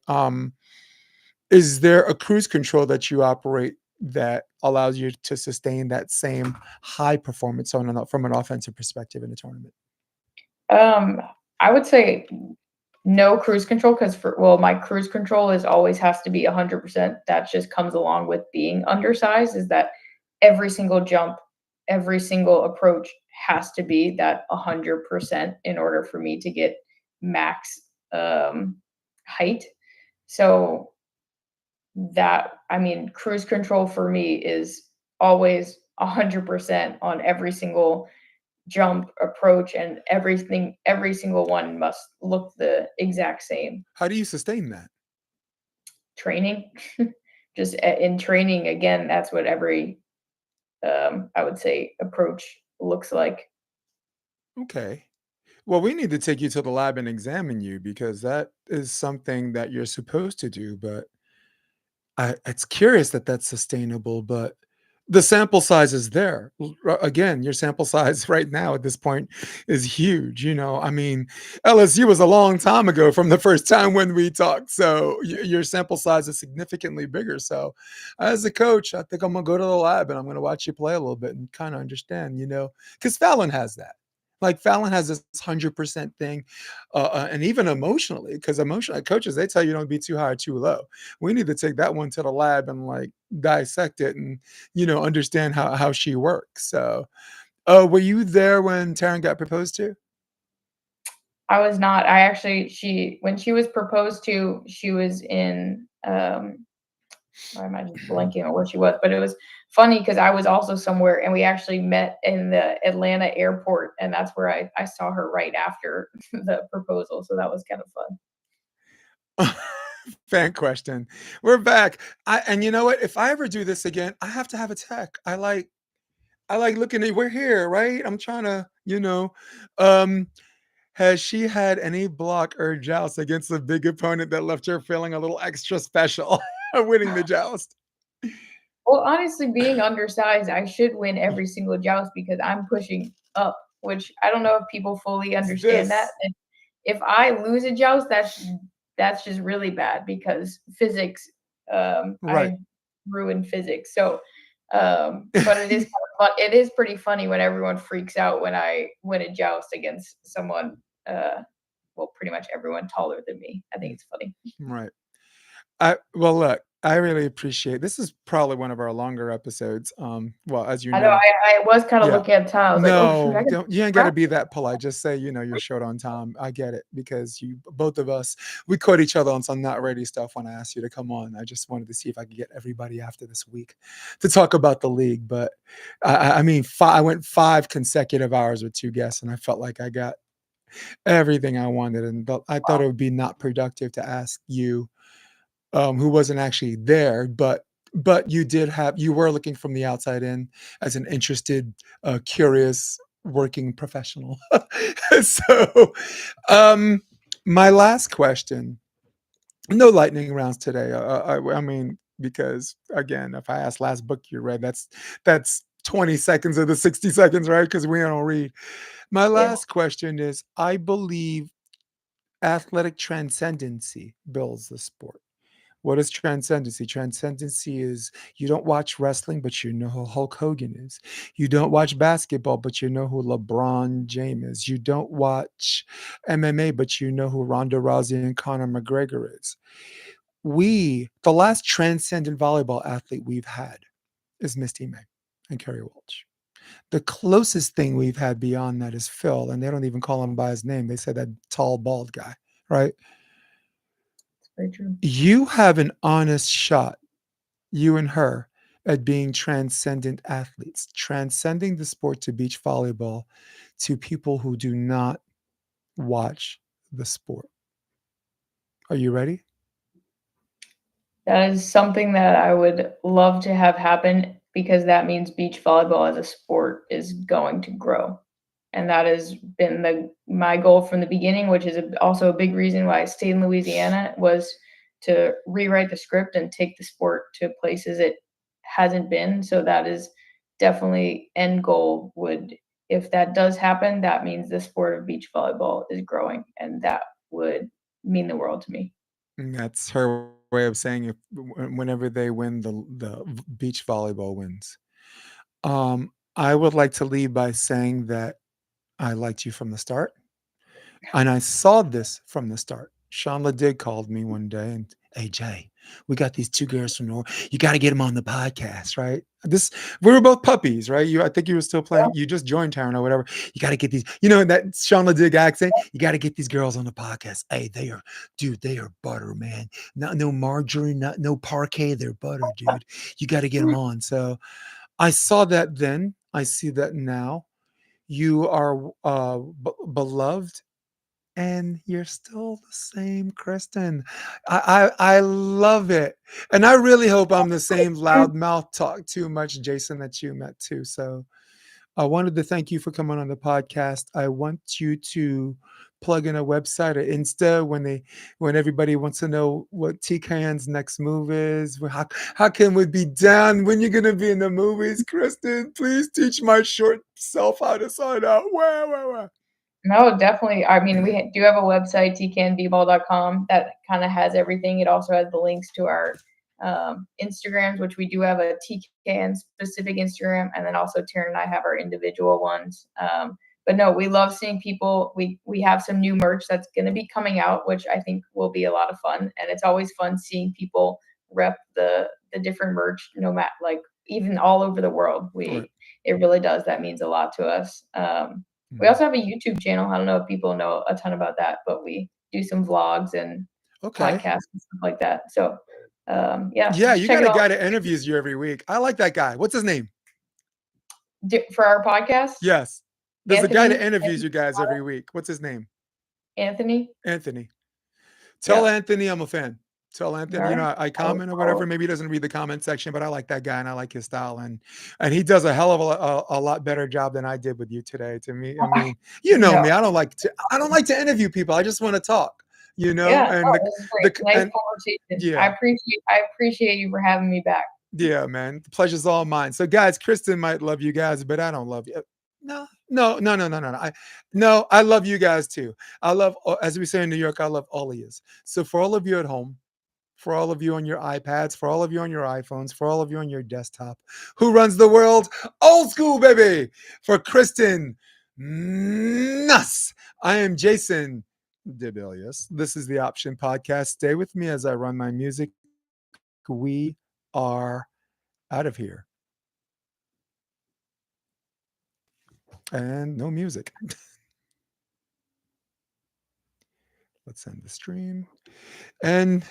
Is there a cruise control that you operate that allows you to sustain that same high performance from an offensive perspective in a tournament? Um, I would say no cruise control because my cruise control is always has to be 100%. That just comes along with being undersized. Is that every single jump, every single approach has to be that 100% in order for me to get max height. So I mean, cruise control for me is always 100% on every single jump, approach, and everything. Every single one must look the exact same. How do you sustain that? Training, just in training, again, that's what every I would say approach looks like. Okay. Well, we need to take you to the lab and examine you because that is something that you're supposed to do, but it's curious that that's sustainable, but the sample size is there. Again, your sample size right now at this point is huge. I mean, LSU was a long time ago from the first time when we talked. So your sample size is significantly bigger. So as a coach, I think I'm going to go to the lab and I'm going to watch you play a little bit and kind of understand, because Fallon has that. Like Fallon has this 100% thing, and even emotionally, because emotional coaches they tell you don't be too high or too low. We need to take that one to the lab and like dissect it and understand how she works. So Oh, were you there when Taryn got proposed to? I was not. I actually when she was proposed to, she was in why am I just blanking on where she was? But it was funny because I was also somewhere and we actually met in the Atlanta airport, and that's where I saw her right after the proposal. So that was kind of fun. Fan question. We're back. And you know what? If I ever do this again, I have to have a tech. I like looking at we're here, right? I'm trying to, um has she had any block or joust against a big opponent that left her feeling a little extra special winning the joust? Well, honestly, being undersized, I should win every single joust because I'm pushing up, which I don't know if people fully It's understand that. this. And if I lose a joust, that's just really bad because physics, Right. I ruined physics. So, but it is kind of fun. It is pretty funny when everyone freaks out when I win a joust against someone, well, pretty much everyone taller than me. I think it's funny. Right. Well, look, I really appreciate this is probably one of our longer episodes. Well, as you I know know. I was kind of Yeah. looking at the time. I was like, oh shoot, I No, got don't you ain't crap. gotta be that polite. Just say, you're short on time. I get it because you both of us we caught each other on some not ready stuff when I asked you to come on. I just wanted to see if I could get everybody after this week to talk about the league. But I mean, I went 5 consecutive hours with 2 guests, and I felt like I got everything I wanted. And I thought it would be not productive to ask you, who wasn't actually there, but you were looking from the outside in as an interested, curious working professional. So, um, my last question. No lightning rounds today. I mean, because again, if I ask last book you read, that's 20 seconds of the 60 seconds, right? Because we don't read. My Yeah. last question is: I believe athletic transcendency builds the sport. What is transcendency? Transcendency is you don't watch wrestling, but you know who Hulk Hogan is. You don't watch basketball, but you know who LeBron James is. You don't watch MMA, but you know who Ronda Rousey and Conor McGregor is. The last transcendent volleyball athlete we've had is Misty May and Kerry Walsh. The closest thing we've had beyond that is Phil, and they don't even call him by his name. They say that tall, bald guy, right? It's very true. You have an honest shot, you and her, at being transcendent athletes, transcending the sport to beach volleyball to people who do not watch the sport. Are you ready? That is something that I would love to have happen because that means beach volleyball as a sport is going to grow. And that has been my goal from the beginning, which is also a big reason why I stayed in Louisiana was to rewrite the script and take the sport to places it hasn't been. So that is definitely end goal. Would If that does happen, that means the sport of beach volleyball is growing, and that would mean the world to me. And that's her way of saying if whenever they win the beach volleyball wins. I would like to leave by saying that I liked you from the start. And I saw this from the start. Sean LeDig called me one day and, hey, Jay, we got these 2 girls from North. You got to get them on the podcast, right? We were both puppies, right? I think you were still playing. You just joined Taryn or whatever. You got to get these, that Sean LeDig accent. You got to get these girls on the podcast. Hey, they are butter, man. Not no margarine, not no parquet. They're butter, dude. You got to get them on. So I saw that then. I see that now. You are beloved and you're still the same Kristen. I love it. And I really hope I'm the same loudmouth, talk too much Jason that you met too. So I wanted to thank you for coming on the podcast. I want you to plug in a website or Insta when everybody wants to know what TKN's next move is. How can we be down when you're gonna be in the movies, Kristen? Please teach my short self how to sign out. Where? No, definitely. I mean, do have a website, tcanbball.com, that kind of has everything. It also has the links to our Instagrams, which we do have a TCAN specific Instagram, and then also Taryn and I have our individual ones. But no, we love seeing people. We have some new merch that's going to be coming out, which I think will be a lot of fun. And it's always fun seeing people rep the different merch, no matter like even all over the world. Right. it really does. That means a lot to us. We Mhm. also have a YouTube channel. I don't know if people know a ton about that, but we do some vlogs and Okay. podcasts and stuff like that. So, yeah, Yeah, you check got it a out guy that interviews you every week. I like that guy. What's his name? for our podcast. Yes. There's a guy that Anthony, interviews you guys every week. What's his name? Anthony. Anthony. Tell Yep. Anthony I'm a fan. Tell All Anthony, right. I I comment or will. whatever. Maybe he doesn't read the comment section, but I like that guy and I like his style. And he does a hell of a lot better job than I did with you today. To me, I mean, you know No. me. I don't like to interview people. I just want to talk. You know, Yeah. and No, this is great. Nice and conversation. yeah. I appreciate you for having me back. Yeah, man. The pleasure's all mine. So, guys, Kristen might love you guys, but I don't love you. No, no, no, no, no, no. No, I love you guys too. I love, as we say in New York, I love all of you. So, for all of you at home, for all of you on your iPads, for all of you on your iPhones, for all of you on your desktop, who runs the world? Old school, baby. For Kristen Nuss, I am Jason Debelius. This is the Option Podcast. Stay with me as I run my music. We are out of here. And no music. Let's end the stream. And hey,